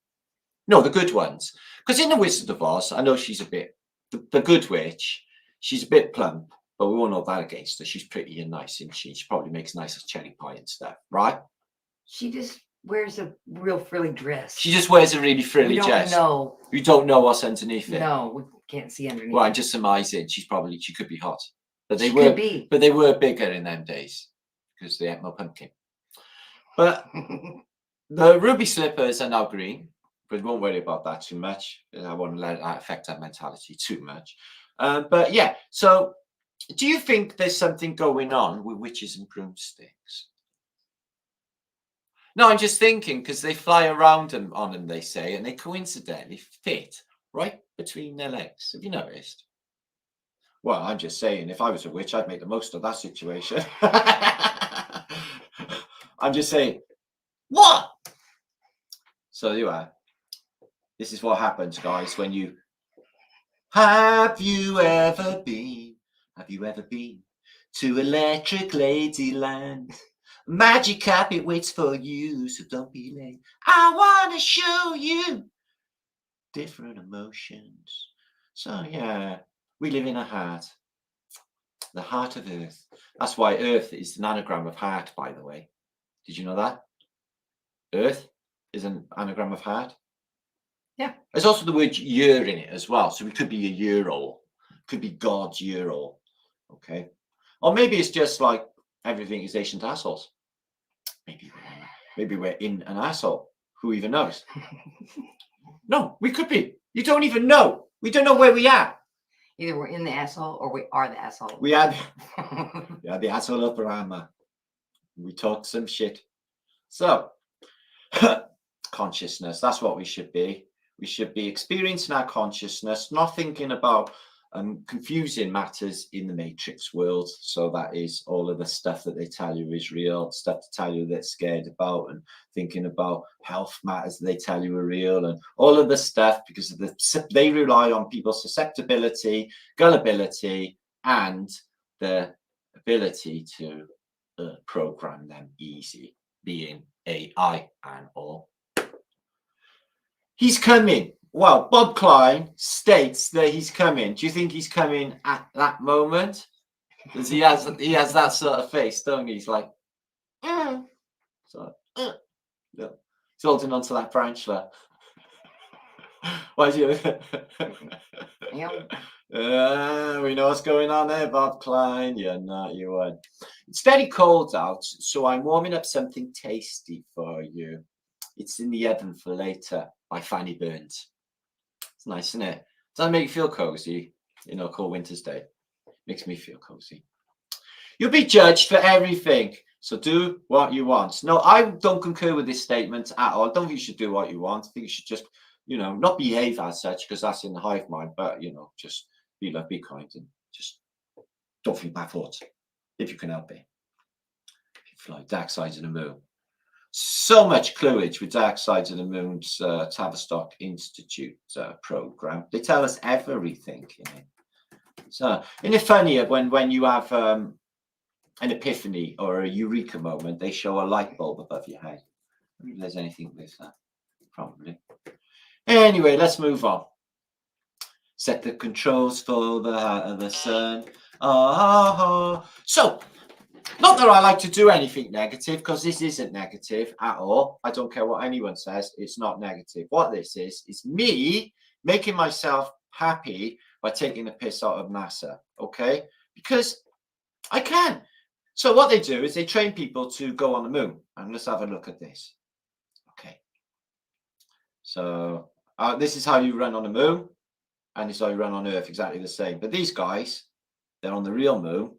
No, the good ones. Because in The Wizard of Oz, I know she's a bit, the good witch, she's a bit plump, but we all know that against her. She's pretty and nice, isn't she? She probably makes nice cherry pie and stuff, right? She just wears a real frilly dress. She just wears a really frilly dress. No. You don't know what's underneath it. No, we can't see underneath. Well, I'm just surmising she could be hot. But they were bigger in them days because they ate more pumpkin. But the ruby slippers are now green. But we won't worry about that too much. I won't let that affect our mentality too much. But yeah, so do you think there's something going on with witches and broomsticks? No, I'm just thinking because they fly around on them, they say, and they coincidentally fit right between their legs. Have you noticed? Well, I'm just saying, if I was a witch, I'd make the most of that situation. I'm just saying, what? So you are. This is what happens, guys, when you... Have you ever been to Electric Ladyland? Magic carpet waits for you, so don't be late. I want to show you different emotions. So, yeah, we live in a heart. The heart of Earth. That's why Earth is an anagram of heart, by the way. Did you know that? Earth is an anagram of heart. Yeah. There's also the word year in it as well. So we could be a year-old. Could be God's year-old. Okay. Or maybe it's just like everything is ancient assholes. Maybe we're in an asshole. Who even knows? No, we could be. You don't even know. We don't know where we are. Either we're in the asshole or we are the asshole. We are the asshole of Brahma. We talk some shit. So, consciousness, that's what we should be. We should be experiencing our consciousness, not thinking about confusing matters in the matrix world. So that is all of the stuff that they tell you is real, stuff to tell you they're scared about, and thinking about health matters that they tell you are real, and all of the stuff because of they rely on people's susceptibility, gullibility, and the ability to program them easy, being AI and all. He's coming. Well, Bob Klein states that he's coming. Do you think he's coming at that moment? Because he has that sort of face, don't he? He's like, so, yeah. He's holding onto that branch there. Why do you? We know what's going on there, Bob Klein. You're not, you won't. It's very cold out, so I'm warming up something tasty for you. It's in the oven for later by Fanny Burns. It's nice, isn't it? Doesn't make you feel cozy, you know, cold winter's day. Makes me feel cozy. You'll be judged for everything, so do what you want. No, I don't concur with this statement at all. I don't think you should do what you want. I think you should just, you know, not behave as such, because that's in the hive mind, but, you know, just be love, be kind, and just don't think bad thoughts, if you can help it. Fly Dark Sides of the Moon. So much cluage with Dark Sides of the Moon's Tavistock Institute program. They tell us everything in it. So, isn't it funny when you have an epiphany or a eureka moment, they show a light bulb above your head? I don't think there's anything with that. Probably. Anyway, let's move on. Set the controls for the heart of the sun. So, not that I like to do anything negative, because this isn't negative at all. I don't care what anyone says. It's not negative. What this is me making myself happy by taking the piss out of NASA. Okay? Because I can. So what they do is they train people to go on the moon. And let's have a look at this. Okay. So this is how you run on the moon. And this is how you run on Earth. Exactly the same. But these guys, they're on the real moon.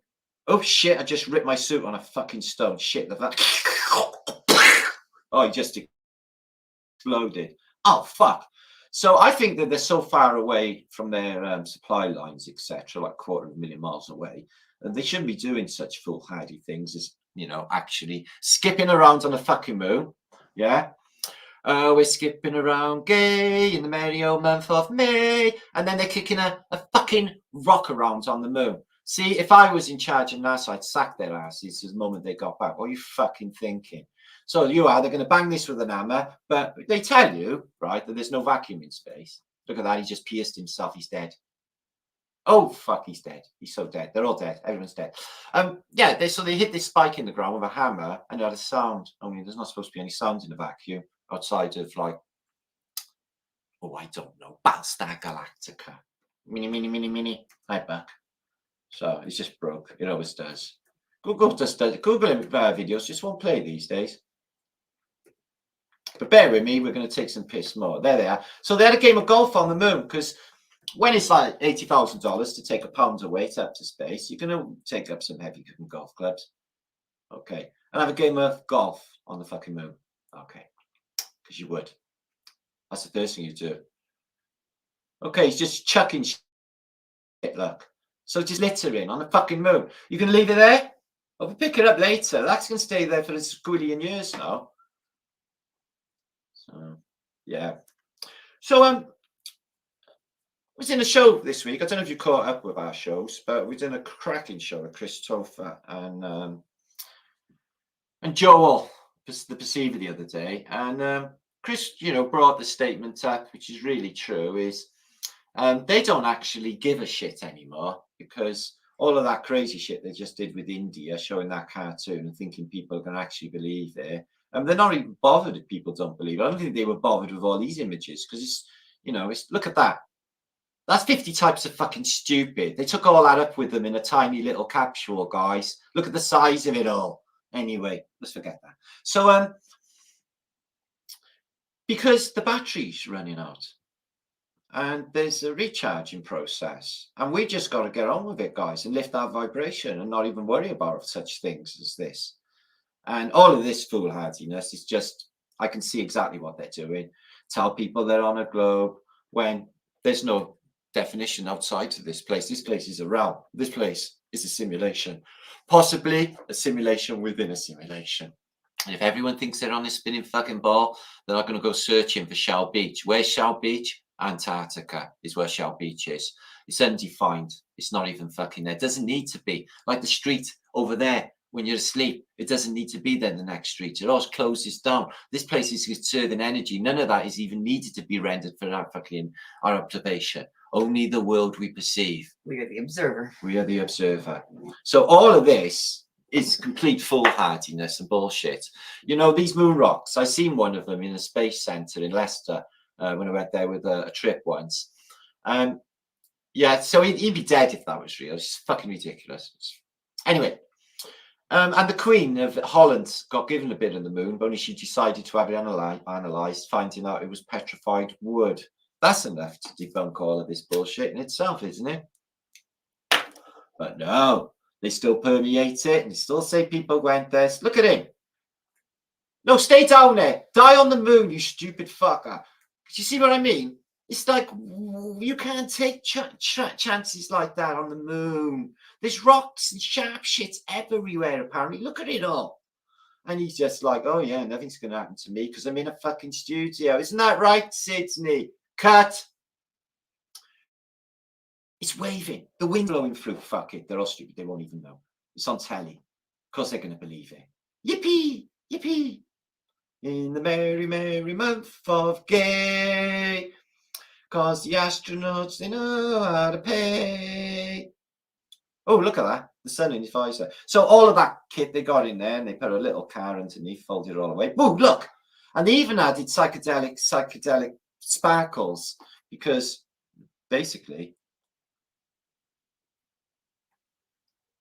Oh shit, I just ripped my suit on a fucking stone. Shit, oh, it just exploded. Oh, fuck. So I think that they're so far away from their supply lines, etc., like 250,000 miles away, that they shouldn't be doing such foolhardy things as, you know, actually skipping around on the fucking moon. Yeah. We're skipping around gay in the merry old month of May. And then they're kicking a fucking rock around on the moon. See, if I was in charge of NASA, I'd sack their asses the moment they got back. What are you fucking thinking? So they're going to bang this with an hammer, but they tell you, right, that there's no vacuum in space. Look at that. He just pierced himself. He's dead. Oh, fuck, he's dead. He's so dead. They're all dead. Everyone's dead. Yeah, so they hit this spike in the ground with a hammer and it had a sound. Only there's not supposed to be any sound in a vacuum outside of, like, oh, I don't know, Battlestar Galactica. Mini. Right back. So it's just broke. It always does. Google videos just won't play these days. But bear with me, we're going to take some piss more. There they are. So they had a game of golf on the moon, because when it's like $80,000 to take a pound of weight up to space, you're going to take up some heavy golf clubs. Okay. And have a game of golf on the fucking moon. Okay. Because you would. That's the first thing you do. Okay, he's just chucking shit, look. So just littering on the fucking moon. You can leave it there? Or we'll pick it up later. That's going to stay there for a squillion years now. So, yeah. So, I was in a show this week. I don't know if you caught up with our shows, but we did a cracking show with Christopher and Joel, the Perceiver, the other day. And Chris, you know, brought the statement up, which is really true, is they don't actually give a shit anymore, because all of that crazy shit they just did with India, showing that cartoon and thinking people are going to actually believe it. They're not even bothered if people don't believe it. I don't think they were bothered with all these images, because it's, you know, it's, look at that. That's 50 types of fucking stupid. They took all that up with them in a tiny little capsule, guys. Look at the size of it all. Anyway, let's forget that. So, because the battery's running out and there's a recharging process, and we just got to get on with it, guys, and lift our vibration and not even worry about such things as this. And all of this foolhardiness is just, I can see exactly what they're doing. Tell people they're on a globe when there's no definition outside of this place. This place is a realm. This place is a simulation, possibly a simulation within a simulation. And if everyone thinks they're on a spinning fucking ball, they're not going to go searching for Shell Beach. Where's Shell Beach? Antarctica is where Shell Beach is. It's undefined. It's not even fucking there. It doesn't need to be. Like the street over there when you're asleep, it doesn't need to be there in the next street. It always closes down. This place is conserving energy. None of that is even needed to be rendered for our fucking our observation. Only the world we perceive. We are the observer. We are the observer. So all of this is complete foolhardiness and bullshit. You know, these moon rocks, I seen one of them in a space center in Leicester when I went there with a trip once. Yeah, so he'd be dead if that was real. It's fucking ridiculous. Anyway, and the Queen of Holland got given a bit of the moon, but only she decided to have it analysed, finding out it was petrified wood. That's enough to debunk all of this bullshit in itself, isn't it? But no, they still permeate it and still say people went there. Look at him. No, stay down there. Die on the moon, you stupid fucker. Do you see what I mean? It's like, you can't take chances like that on the moon. There's rocks and sharp shits everywhere, apparently. Look at it all. And he's just like, oh, yeah, nothing's going to happen to me because I'm in a fucking studio. Isn't that right, Sydney? Cut. It's waving. The wind blowing through. Fuck it. They're all stupid. They won't even know. It's on telly. Of course they're going to believe it. Yippee! Yippee! in the merry, merry month of gay, 'cause the astronauts, they know how to pay. Oh, look at that. The sun in his visor. So all of that kit they got in there, and they put a little car underneath, folded it all away. Oh, look. And they even added psychedelic sparkles, because basically,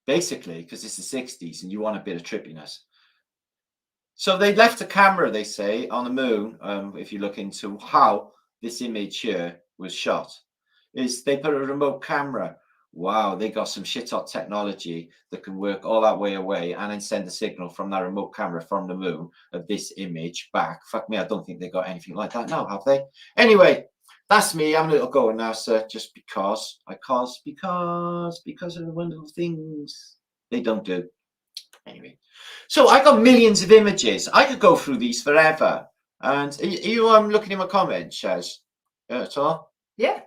because it's the 60s and you want a bit of trippiness. So they left a camera, they say, on the moon. If you look into how this image here was shot, is they put a remote camera. Wow, they got some shit hot technology that can work all that way away and then send a signal from that remote camera from the moon of this image back. Fuck me, I don't think they got anything like that now, have they? Anyway, that's me. I'm a little go at NASA just because of the wonderful things they don't do. Anyway, so I got millions of images. I could go through these forever. And are you looking in my comments, Shaz? Yeah, at all? Yeah.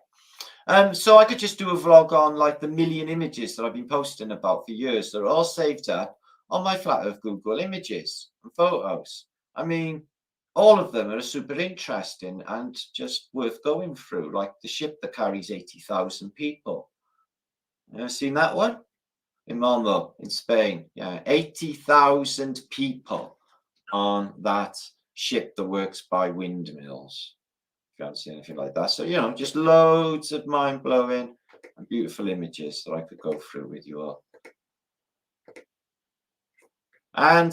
So I could just do a vlog on like the million images that I've been posting about for years. They're all saved up on my Flat Earth Google Images and photos. I mean, all of them are super interesting and just worth going through, like the ship that carries 80,000 people. You ever seen that one? In Malmo, in Spain. Yeah, 80,000 people on that ship that works by windmills. If you haven't seen anything like that. So, you know, just loads of mind-blowing and beautiful images that I could go through with you all. And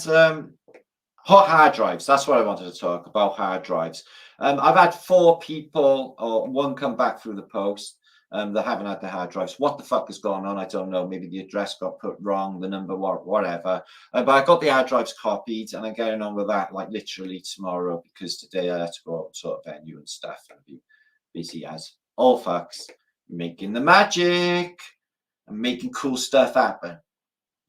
hot hard drives. That's what I wanted to talk about, hard drives. I've had 4 people, or 1 come back through the post. That haven't had the hard drives. What the fuck has gone on? I don't know. Maybe the address got put wrong, the number, whatever. But I got the hard drives copied, and I'm getting on with that like literally tomorrow, because today I had to go out and sort of venue and stuff and be busy as all fucks, making the magic and making cool stuff happen,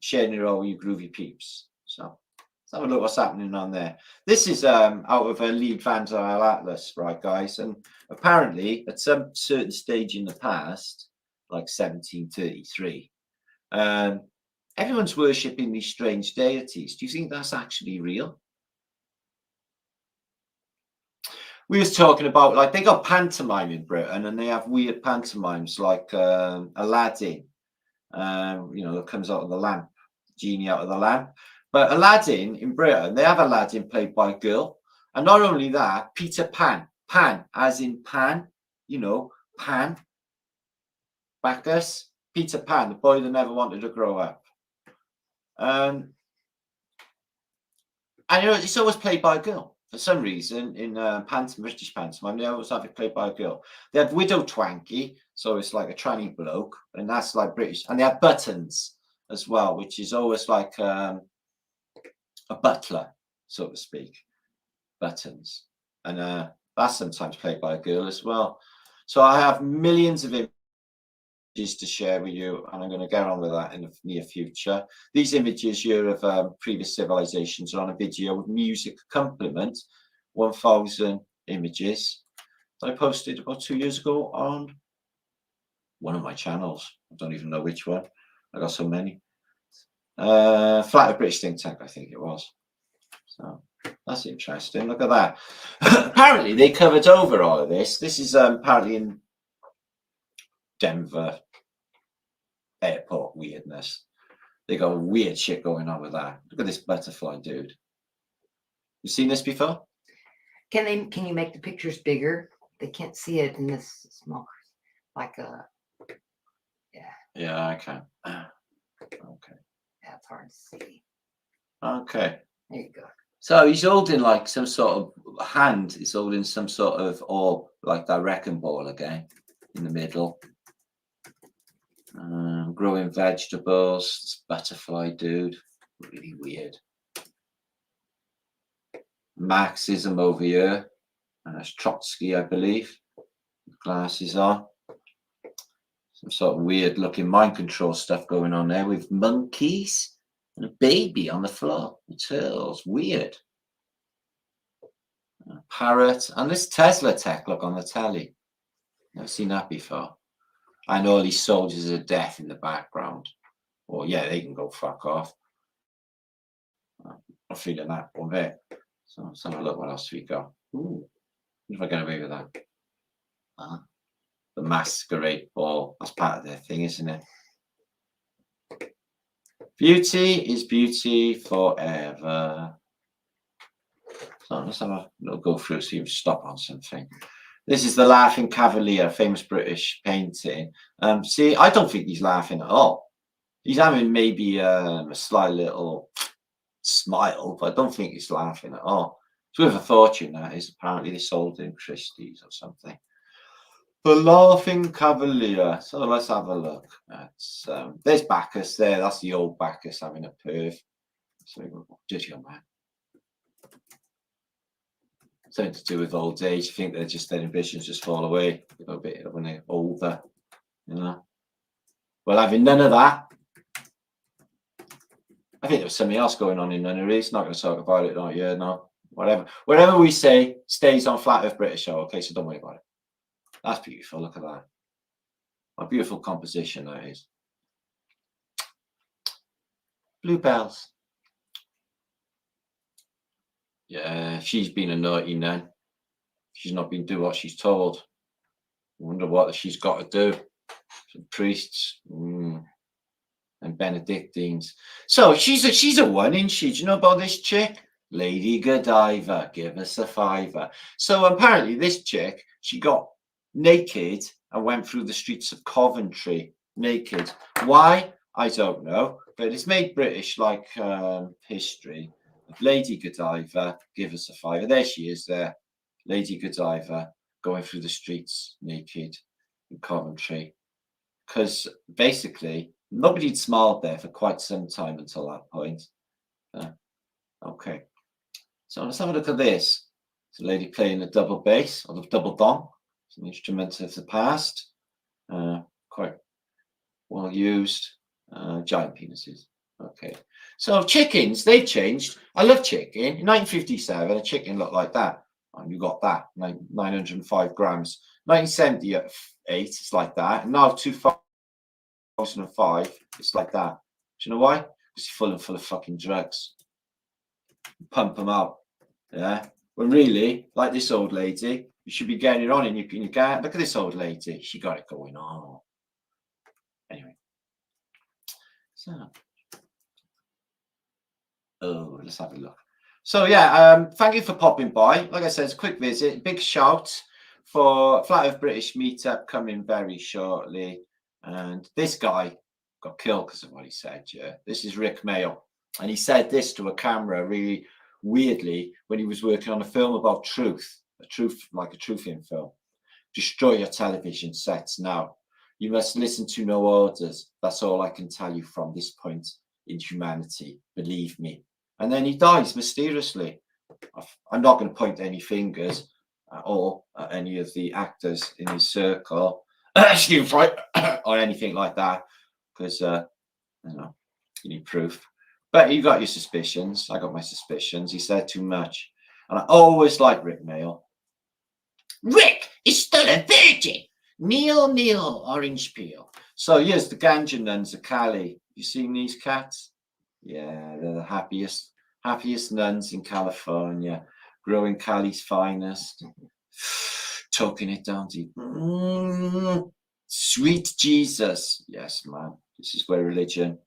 sharing it all with you groovy peeps. So let's have a look what's happening on there. This is out of a Lead Vandal Atlas, right, guys? And apparently, at some certain stage in the past, like 1733, everyone's worshipping these strange deities. Do you think that's actually real? We was talking about, like, they got pantomime in Britain, and they have weird pantomimes like Aladdin, you know, that comes out of the lamp, genie out of the lamp. But Aladdin in Britain, they have Aladdin played by a girl. And not only that, Peter Pan, Pan as in Pan, you know, Pan, Bacchus, Peter Pan, the boy that never wanted to grow up. And you know, it's always played by a girl. For some reason, in British pantomime, they always have it played by a girl. They have Widow Twanky, so it's like a tranny bloke, and that's like British. And they have Buttons as well, which is always like a butler, so to speak. Buttons. And that's sometimes played by a girl as well. So I have millions of images to share with you, and I'm going to get on with that in the near future. These images here of previous civilizations are on a video with music accompaniment, 1,000 images that I posted about 2 years ago on one of my channels. I don't even know which one. I got so many. Flat British think tank, I think it was. So that's interesting. Look at that. Apparently they covered over all of this. This is apparently in Denver airport weirdness. They got weird shit going on with that. Look at this butterfly, dude. You seen this before? Can you make the pictures bigger? They can't see it in this small, like a, yeah. Yeah, I can. Okay. That's hard to see. Okay. There you go. So he's holding like some sort of hand. He's holding some sort of, or like that wrecking ball again in the middle. Growing vegetables. This butterfly dude. Really weird. Marxism over here. And that's Trotsky, I believe. Glasses on. Some sort of weird looking mind control stuff going on there with monkeys and a baby on the floor. Turtles. Weird. A parrot. And this Tesla tech look on the telly. Never seen that before. And all these soldiers of death in the background. Well, yeah, they can go fuck off. I'm feeling that one bit. So let's have a look. What else we got? Ooh, if I get away with that. The masquerade ball. That's part of their thing, isn't it? Beauty is beauty forever. So let's have a little go through, see if we stop on something. This is the Laughing Cavalier, famous British painting. See, I don't think he's laughing at all. He's having maybe a sly little smile, but I don't think he's laughing at all. It's worth a fortune, that is. Apparently they sold in Christie's or something. The Laughing Cavalier. So let's have a look. That's there's Bacchus there. That's the old Bacchus having a perv. So dirty old man. Something to do with old age. You think they're just their ambitions just fall away a little bit when they're older, you know. Well, having none of that. I think there was something else going on in nunneries. Not going to talk about it, not yet. No, whatever. Whatever we say stays on Flat Earth British Show. Okay, so don't worry about it. That's beautiful. Look at that. What a beautiful composition that is. Bluebells. Yeah, she's been a naughty nun. She's not been doing what she's told. I wonder what she's got to do. Some priests and Benedictines. So she's a one, isn't she? Do you know about this chick? Lady Godiva, give us a fiver. So apparently this chick, she got naked and went through the streets of Coventry naked. Why? I don't know. But it's made British like history. Lady Godiva, give us a fiver. There she is there. Lady Godiva going through the streets naked in Coventry. Because basically, nobody had smiled there for quite some time until that point. Okay. So let's have a look at this. It's a lady playing the double bass, or the double dong. It's an instrument of the past. Quite well used. Giant penises. Okay. So chickens, they've changed. I love chicken. In 1957, a chicken looked like that. And you got that, 905 grams. 1978, it's like that. And now 2005, it's like that. Do you know why? Because it's full of fucking drugs. Pump them out. Yeah. When really, like this old lady, you should be getting it on in your gut. Look at this old lady. She got it going on. Anyway. So. Oh, let's have a look. So yeah, thank you for popping by. Like I said, it's a quick visit. Big shout for Flat Earth British Meetup coming very shortly. And this guy got killed because of what he said. Yeah, this is Rick Mail, and he said this to a camera really weirdly when he was working on a film about truth, a truth-in film. Destroy your television sets now. You must listen to no orders. That's all I can tell you from this point in humanity. Believe me. And then he dies mysteriously. I'm not going to point any fingers at all at any of the actors in his circle, excuse me, or anything like that, because you know, you need proof. But you got your suspicions. I got my suspicions. He said too much, and I always like Rick Mail. Rick is still a virgin. Neil, orange peel. So here's the ganja nuns of Cali. You seen these cats? Yeah, they're the happiest nuns in California, growing Cali's finest, choking it down deep. Sweet Jesus. Yes, man. This is where religion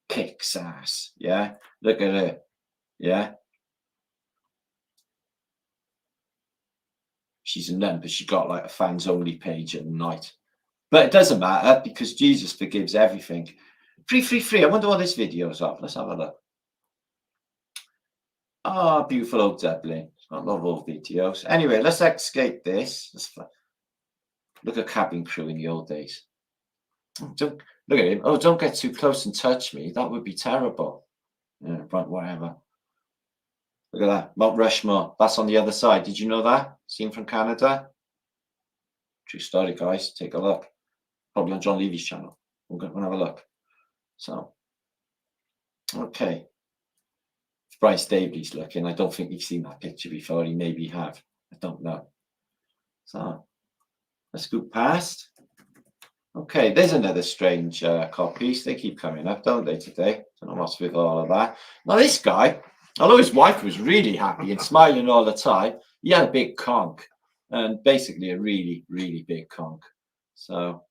kicks ass. Yeah, look at it. Yeah. She's a nun, but she got like a fans only page at night. But it doesn't matter because Jesus forgives everything. Free. I wonder what this video is of. Let's have a look. Ah, beautiful old Dublin. I love all videos. Anyway, let's escape this. Look at cabin crew in the old days. Don't look at him. Oh, don't get too close and touch me. That would be terrible. Yeah, but whatever. Look at that. Mount Rushmore. That's on the other side. Did you know that? Seen from Canada? True story, guys. Take a look. Probably on John Levy's channel. We'll go and have a look. So, okay. If Bryce Davies looking, I don't think you've seen that picture before. He maybe have. I don't know. So, let's go past. Okay, there's another strange copies. They keep coming up, don't they, today? Don't know what's with all of that. Now, this guy, Although his wife was really happy and smiling all the time, he had a big conch, and basically a really, really big conch. So,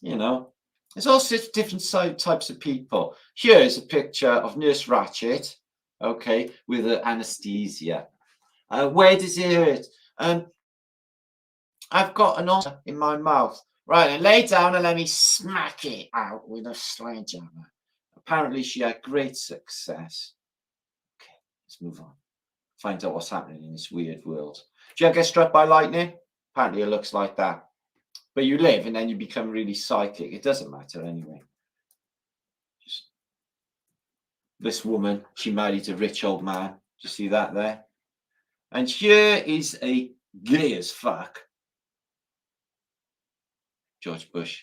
you know, there's all sorts of different types of people. Here is a picture of Nurse Ratchet, okay, with her anesthesia. Where does it hurt? I've got an ulcer in my mouth. Right, and lay down and let me smack it out with a sledgehammer. Apparently, she had great success. Okay, let's move on. Find out what's happening in this weird world. Do you ever get struck by lightning? Apparently, it looks like that. But you live and then you become really psychic. It doesn't matter anyway. Just... This woman, she married a rich old man. Do you see that there? And here is a gay as fuck George Bush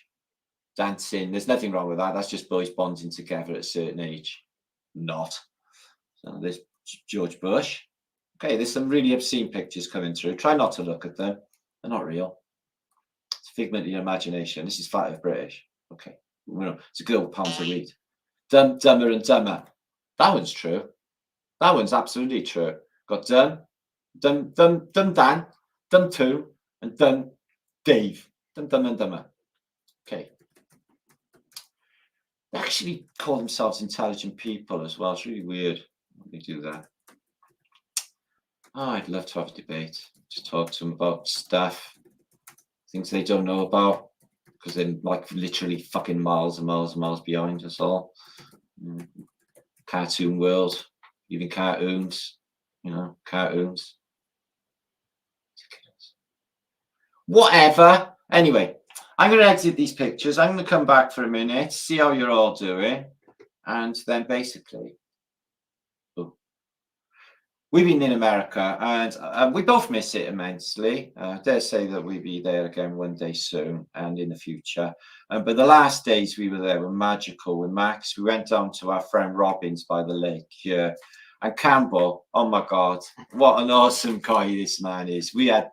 dancing. There's nothing wrong with that. That's just boys bonding together at a certain age. Not. So there's George Bush. Okay, there's some really obscene pictures coming through. Try not to look at them. They're not real. It's a figment of your imagination. This is Flat Earth British. Okay. It's a good old pound to read. Dumber and dumber. That one's true. That one's absolutely true. Got dumb Dan, dumb 2, and dumb Dave. Dumb and dumber. Okay. They actually call themselves intelligent people as well. It's really weird when they do that. Oh, I'd love to have a debate. Just talk to them about stuff, things they don't know about, because they're like literally fucking miles and miles and miles behind us all. Cartoon world, even cartoons, you know, cartoons. Whatever. Anyway, I'm going to exit these pictures. I'm going to come back for a minute, see how you're all doing, and then basically, we've been in America, and we both miss it immensely. I dare say that we'll be there again one day soon and in the future. But the last days we were there were magical with Max. We went down to our friend Robin's by the lake here. And Campbell, oh my God, what an awesome guy this man is. We had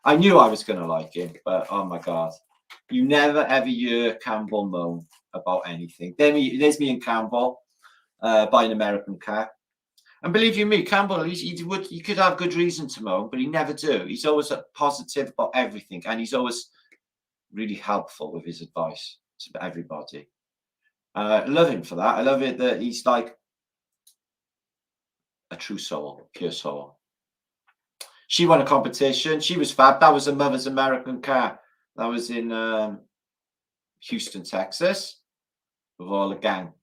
I knew I was going to like him, but oh my God. You never ever hear Campbell moan about anything. There's me and Campbell by an American car. And believe you me, Campbell, he could have good reason to moan, but he never do. He's always positive about everything, and he's always really helpful with his advice to everybody. I love him for that. I love it that he's like a true soul, pure soul. She won a competition. She was fab. That was her mother's American car. That was in Houston, Texas, with all the gang.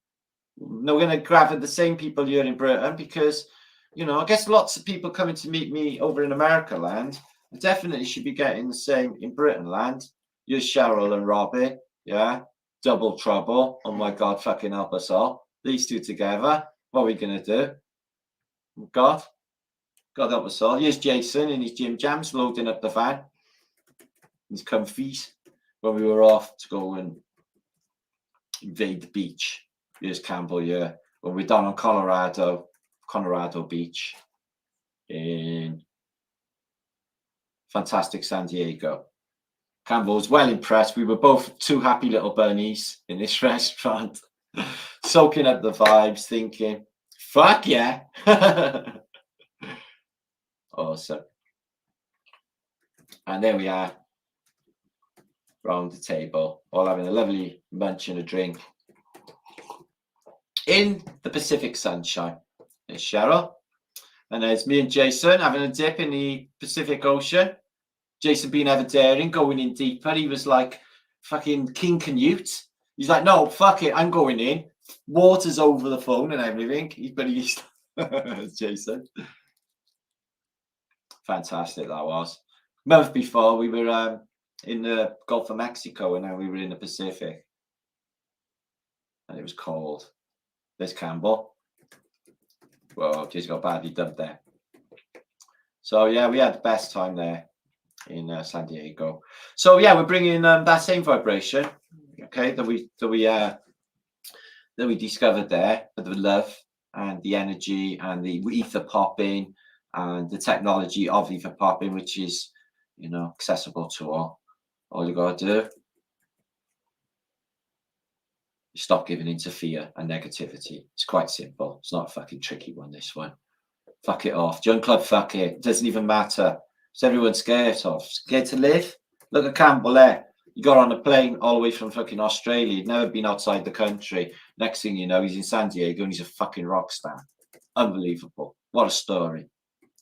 No, we're going to grab the same people here in Britain because, you know, I guess lots of people coming to meet me over in America land. I definitely should be getting the same in Britain land. You're Cheryl and Robbie, yeah? Double trouble. Oh my God, fucking help us all. These two together. What are we going to do? God help us all. Here's Jason in his gym jams loading up the van. His comfies when we were off to go and invade the beach. Here's Campbell here. When we're down on Colorado Beach in fantastic San Diego. Campbell was well impressed. We were both two happy little bunnies in this restaurant, soaking up the vibes, thinking, fuck yeah. Awesome. And there we are, round the table, all having a lovely munch and a drink in the Pacific sunshine. There's Cheryl, and there's me and Jason having a dip in the Pacific Ocean. Jason being ever daring, going in deeper. He was like fucking King Canute. He's like, no, fuck it, I'm going in. Water's over the phone and everything. He's Jason. Fantastic that was. Month before we were in the Gulf of Mexico, and now we were in the Pacific, and it was cold. There's Campbell. Whoa, just got badly dumped there. So yeah, we had the best time there in San Diego. So yeah, we're bringing that same vibration, okay, that we discovered there, the love and the energy and the ether popping and the technology of ether popping, which is, you know, accessible to all. All you gotta do You stop giving into fear and negativity. It's quite simple. It's not a fucking tricky one, this one. Fuck it off. Join Club Fuck It. It doesn't even matter. It's everyone scared of. Scared to live? Look at Campbell there. You got on a plane all the way from fucking Australia. He'd never been outside the country. Next thing you know, he's in San Diego and he's a fucking rock star. Unbelievable. What a story.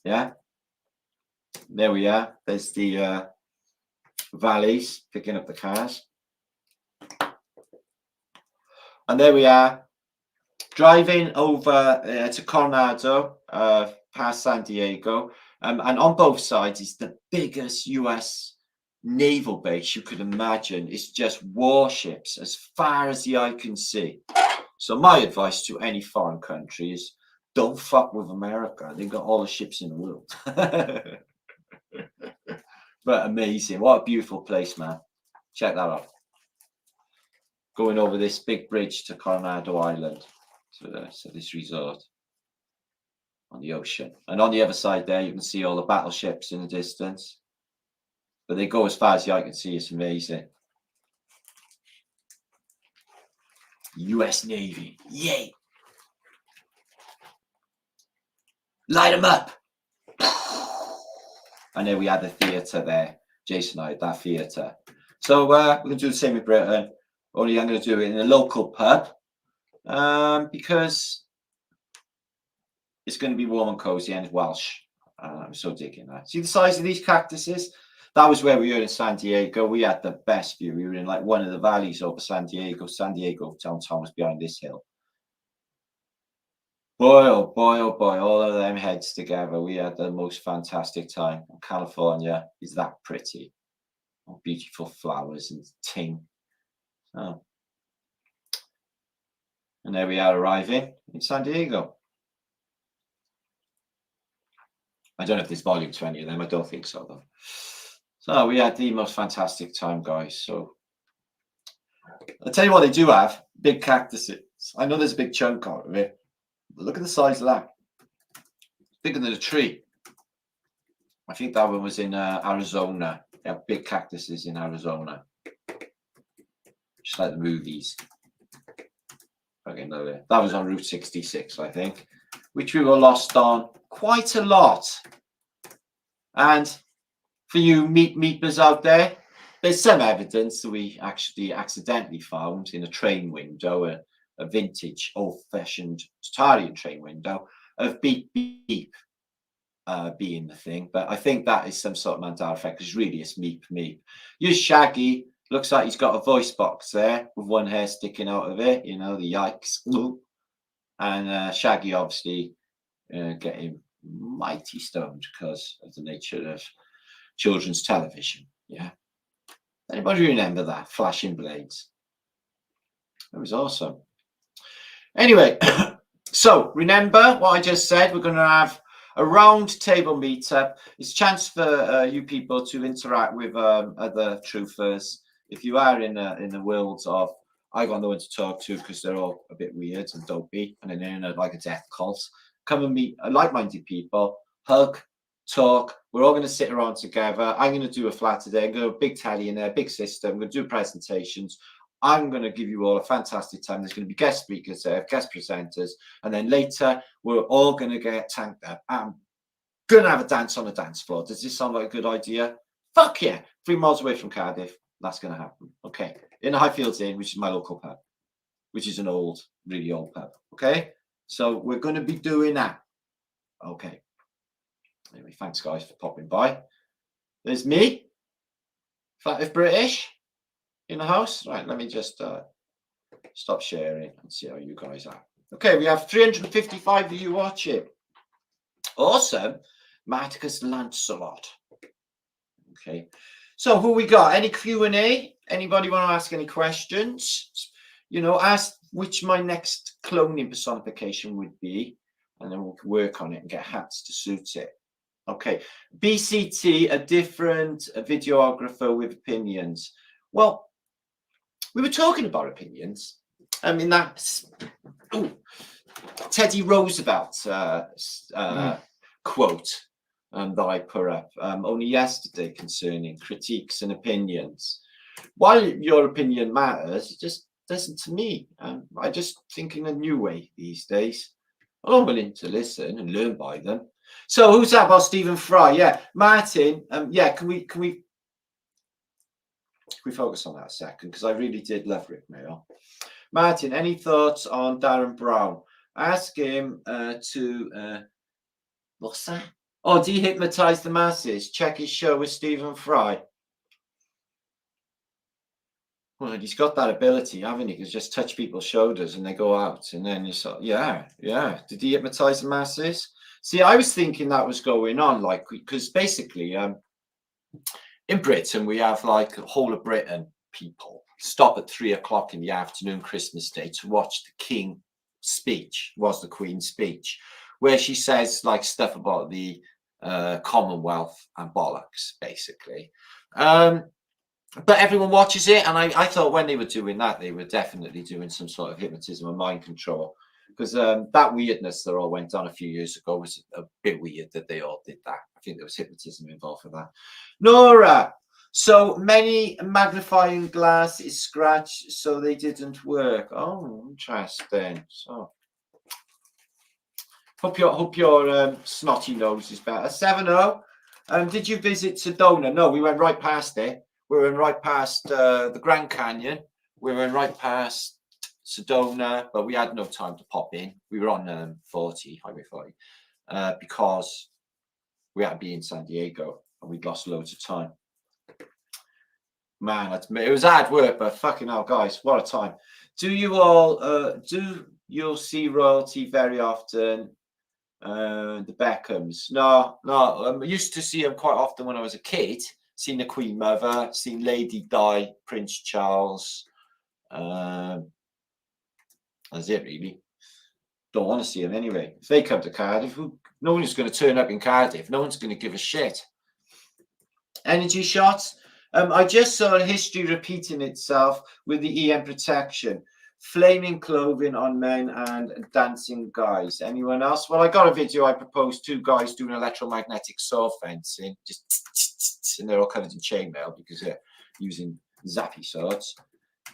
Yeah? There we are. There's the valleys picking up the cars. And there we are. Driving over to Coronado, past San Diego. And on both sides is the biggest US naval base you could imagine. It's just warships as far as the eye can see. So my advice to any foreign country is don't fuck with America. They've got all the ships in the world. But amazing. What a beautiful place, man. Check that out. Going over this big bridge to Coronado Island. So this resort on the ocean. And on the other side there, you can see all the battleships in the distance. But they go as far as the eye can see. It's amazing. US Navy. Yay. Light them up. And then we had the theatre there. Jason and I had that theatre. So we're going to do the same in Britain. Only I'm going to do it in a local pub. Because it's going to be warm and cozy and Welsh. I'm so digging that. See the size of these cactuses? That was where we were in San Diego. We had the best view. We were in like one of the valleys over San Diego. San Diego downtown was behind this hill. Boy, oh boy, oh boy, all of them heads together. We had the most fantastic time. California is that pretty. Oh, beautiful flowers and ting. Oh. And there we are arriving in San Diego. I don't know if there's volume to any of them. I don't think so, though. So we had the most fantastic time, guys. So I'll tell you what they do have. Big cactuses. I know there's a big chunk out of it. But look at the size of that. Bigger than a tree. I think that one was in Arizona. They have big cactuses in Arizona. Just like the movies. Okay, no, that was on Route 66, I think, which we were lost on quite a lot. And for you meepers out there, there's some evidence that we actually accidentally found in a train window, a vintage old-fashioned Tartarian train window of beep beep being the thing. But I think that is some sort of Mandela effect, because really it's meep meep. Here's Shaggy. Looks like he's got a voice box there with one hair sticking out of it, you know, the yikes. And Shaggy obviously getting mighty stoned because of the nature of children's television. Yeah. Anybody remember that? Flashing blades. It was awesome. Anyway, so remember what I just said. We're going to have a roundtable meetup. It's a chance for you people to interact with other truthers. If you are in the world of, I got no one to talk to because they're all a bit weird and dopey and then in like a death cult, come and meet like-minded people, hug, talk. We're all going to sit around together. I'm going to do a Flatetrday. I'm going to have a big telly in there, big system. I'm going to do presentations. I'm going to give you all a fantastic time. There's going to be guest speakers there, guest presenters. And then later, we're all going to get tanked up. I'm going to have a dance on the dance floor. Does this sound like a good idea? Fuck yeah. 3 miles away from Cardiff. That's going to happen. Okay. In the Highfields Inn, which is my local pub, which is an old, really old pub. Okay. So we're going to be doing that. Okay. Anyway, thanks guys for popping by. There's me, Flat FEB British, in the house. Right, let me just stop sharing and see how you guys are. Okay, we have 355 of you watching. Awesome. Marticus Lancelot. Okay. So who we got? Any Q&A? Anybody want to ask any questions? You know, ask which my next cloning personification would be, and then we'll work on it and get hats to suit it. Okay. BCT, a different videographer with opinions. Well, we were talking about opinions. I mean, that's Teddy Roosevelt quote that I put up only yesterday concerning critiques and opinions. While your opinion matters, it just doesn't to me. I just think in a new way these days. I'm willing to listen and learn by them. So who's that about Stephen Fry? Yeah, Martin. Yeah, can we focus on that a second? Because I really did love Rick Mail. Martin, any thoughts on Darren Brown? Ask him to what's that? Oh, dehypnotize the masses. Check his show with Stephen Fry. Well, he's got that ability, haven't he? He can just touch people's shoulders and they go out, and then you sort, yeah. To dehypnotize the masses. See, I was thinking that was going on, like, because basically, in Britain we have like the whole of Britain people stop at 3 o'clock in the afternoon, Christmas Day, to watch the King speech, was the Queen's speech, where she says like stuff about the Commonwealth and bollocks, basically. But everyone watches it, and I thought when they were doing that, they were definitely doing some sort of hypnotism and mind control, because that weirdness that all went on a few years ago was a bit weird that they all did that. I think there was hypnotism involved for that. Nora, so many magnifying glass is scratched, so they didn't work. Oh, interesting. So hope your snotty nose is better. 7-0. Did you visit Sedona? No, we went right past it. We went right past the Grand Canyon. We went right past Sedona, but we had no time to pop in. We were on Highway 40, because we had to be in San Diego, and we'd lost loads of time. Man, it was hard work, but fucking hell, guys, what a time. Do you'll see royalty very often? The Beckhams? No. I used to see them quite often when I was a kid. Seen the Queen Mother, seen Lady Di, Prince Charles. That's it, really. Don't want to see them anyway. If they come to Cardiff, no one's going to turn up in Cardiff. No one's going to give a shit. Energy shots. I just saw history repeating itself with the EM protection. Flaming clothing on men and dancing guys. Anyone else? Well, I got a video. I proposed 2 guys doing electromagnetic saw fencing, and they're all covered in chainmail because they're using zappy swords.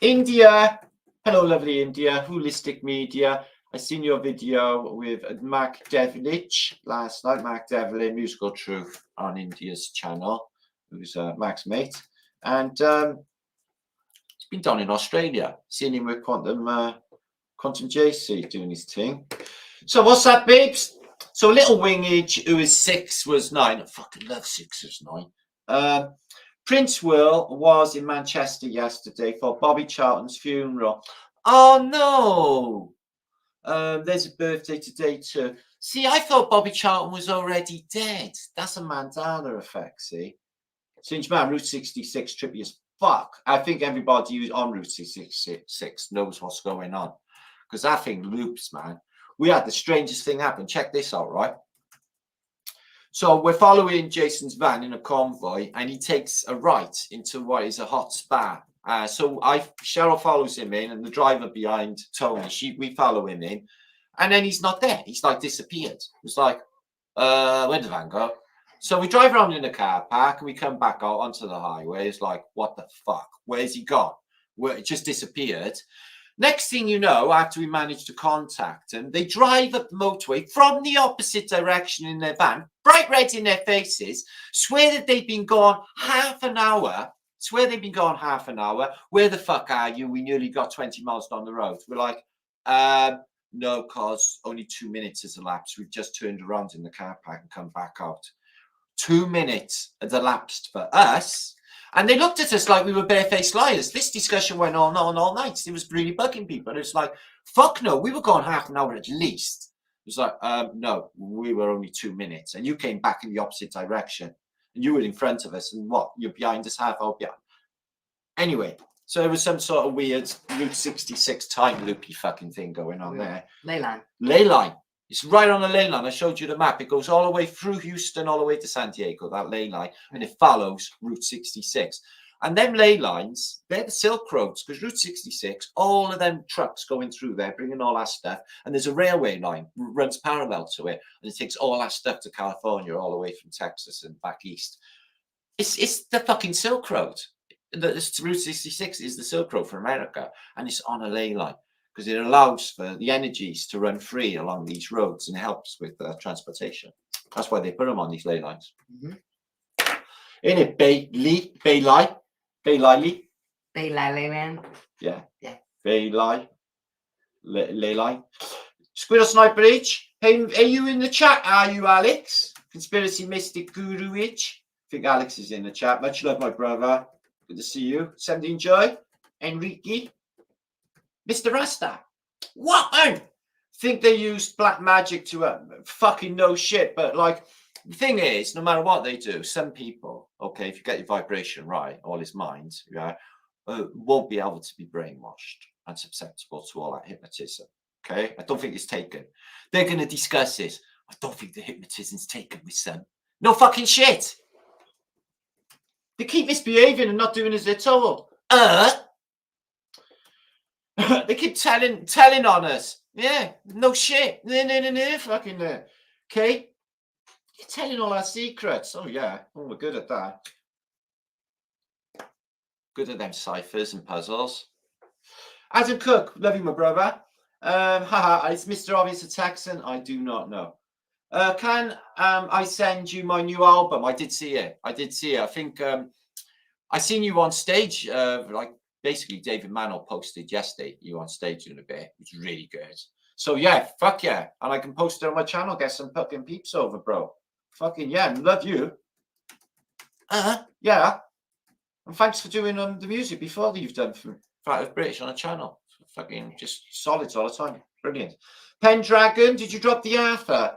India. Hello, lovely India. Holistic Media. I seen your video with Mark Devlich last night. Mark Devlin, Musical Truth on India's channel, who's Mark's mate. And he's been down in Australia. Seen him with Quantum JC doing his thing. So what's that, babes? So little Wingage, who is 6, was 9. I fucking love 6 was 9. Prince Will was in Manchester yesterday for Bobby Charlton's funeral. Oh no! There's a birthday today too. See, I thought Bobby Charlton was already dead. That's a Mandela effect, see? Since man, Route 66 trippy as fuck. I think everybody on Route 66 knows what's going on, because that thing loops, man. We had the strangest thing happen. Check this out, right? So we're following Jason's van in a convoy, and he takes a right into what is a hot spa. So Cheryl follows him in, and the driver behind Tony, we follow him in, and then he's not there. He's like disappeared. It's like, where did the van go? So we drive around in the car park, and we come back out onto the highway. It's like, what the fuck? Where's he gone? It just disappeared. Next thing you know, after we managed to contact them, they drive up the motorway from the opposite direction in their van, bright red in their faces, swear that they've been gone half an hour. Where the fuck are you? We nearly got 20 miles down the road. We're like, no, cause only 2 minutes has elapsed. We've just turned around in the car park and come back out. 2 minutes had elapsed for us. And they looked at us like we were barefaced liars. This discussion went on all night. It was really bugging people. And it's like, fuck no, we were gone half an hour at least. It was like, no, we were only 2 minutes. And you came back in the opposite direction. And you were in front of us. And what? You're behind us, half hour behind. Anyway, so there was some sort of weird Route 66 time loopy fucking thing going on there. Ley line. It's right on the ley line. I showed you the map. It goes all the way through Houston, all the way to San Diego, that ley line, and it follows Route 66. And them ley lines, they're the Silk Roads, because Route 66, all of them trucks going through there, bringing all that stuff, and there's a railway line runs parallel to it, and it takes all that stuff to California, all the way from Texas and back east. It's the fucking Silk Road. the Route 66 is the Silk Road for America, and it's on a ley line because it allows for the energies to run free along these roads and it helps with transportation. That's why they put them on these ley lines. In it, Baylai. Yeah. Baylai. Ley line. Squirrel Sniper H. Hey, are you in the chat? Are you, Alex? Conspiracy Mystic Guru H. I think Alex is in the chat. Much love, my brother. Good to see you. 17 Joy. Enrique. Mr. Rasta. What? I think they used black magic to fucking no shit. But like, the thing is, no matter what they do, some people, okay, if you get your vibration right, all his mind, yeah, won't be able to be brainwashed and susceptible to all that hypnotism. Okay, I don't think it's taken. They're going to discuss this. I don't think the hypnotism's taken with some. No fucking shit. They keep misbehaving and not doing as they're told. They keep telling on us. Yeah, no shit. No, fucking okay. You're telling all our secrets. Oh yeah, oh, we're good at that. Good at them ciphers and puzzles. Adam Cook, love you, my brother. Haha, it's Mr. Obvious a Texan. I do not know. Can I send you my new album? I did see it. I think I seen you on stage. Like basically, David Mantle posted yesterday. You on stage in a bit. It was really good. So yeah, fuck yeah, and I can post it on my channel. Get some fucking peeps over, bro. Fucking yeah, love you. Yeah, and thanks for doing the music before that you've done for Flatterday British on a channel. Fucking just solids all the time. Brilliant. Pendragon, did you drop the Arthur?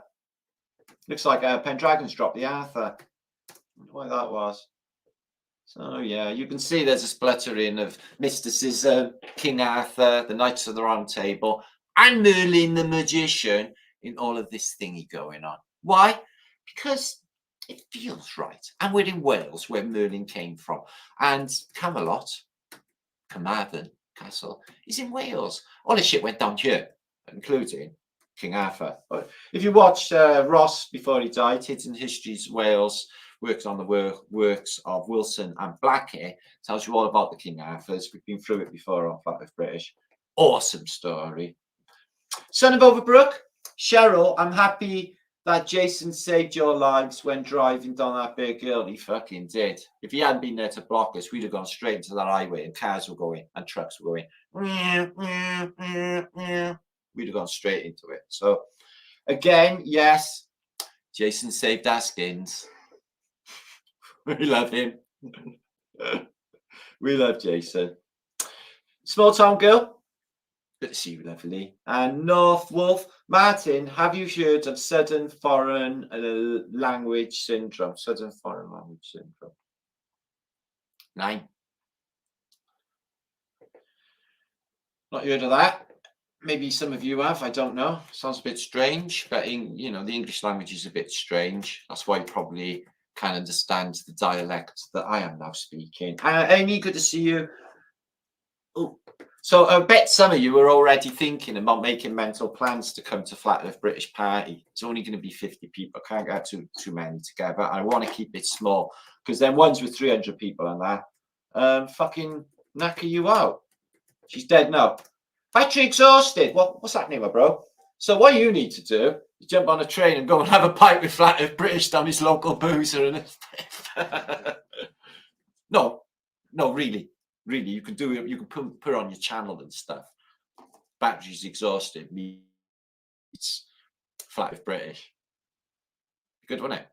Looks like Pendragon's dropped the Arthur. I wonder why that was. So yeah, you can see there's a spluttering of mysticism, King Arthur, the Knights of the Round Table, and Merlin the Magician in all of this thingy going on. Why? Because it feels right. And we're in Wales, where Merlin came from. And Camelot, Carmarthen Castle, is in Wales. All this shit went down here, including King Arthur. But if you watch Ross before he died, Hidden Histories Wales, works on the works of Wilson and Blackett, tells you all about the King Arthurs. We've been through it before on Flatterday British. Awesome story. Son of Overbrook, Cheryl, I'm happy that Jason saved your lives when driving down that big hill. He fucking did. If he hadn't been there to block us, we'd have gone straight into that highway and cars were going and trucks were going. We'd have gone straight into it. So again, yes, Jason saved our skins. We love him. We love Jason. Small Town Girl. Good to see you, lovely. And North Wolf. Martin, have you heard of Southern Foreign Language Syndrome? Southern Foreign Language Syndrome. 9. Not heard of that. Maybe some of you have. I don't know. Sounds a bit strange, but the English language is a bit strange. That's why you probably can understand the dialect that I am now speaking. Amy, good to see you. Oh. So I bet some of you are already thinking about making mental plans to come to Flatterday British Party. It's only going to be 50 people. I can't get too many together. I want to keep it small because then ones with 300 people and that fucking knacker you out. She's dead now. Battery exhausted. What's happening, my bro? So what you need to do is jump on a train and go and have a pint with Flatterday British down his local boozer. And No, really. Really, you can do it. You can put on your channel and stuff. Batteries exhausted meets Flatterday British. Good, wasn't it?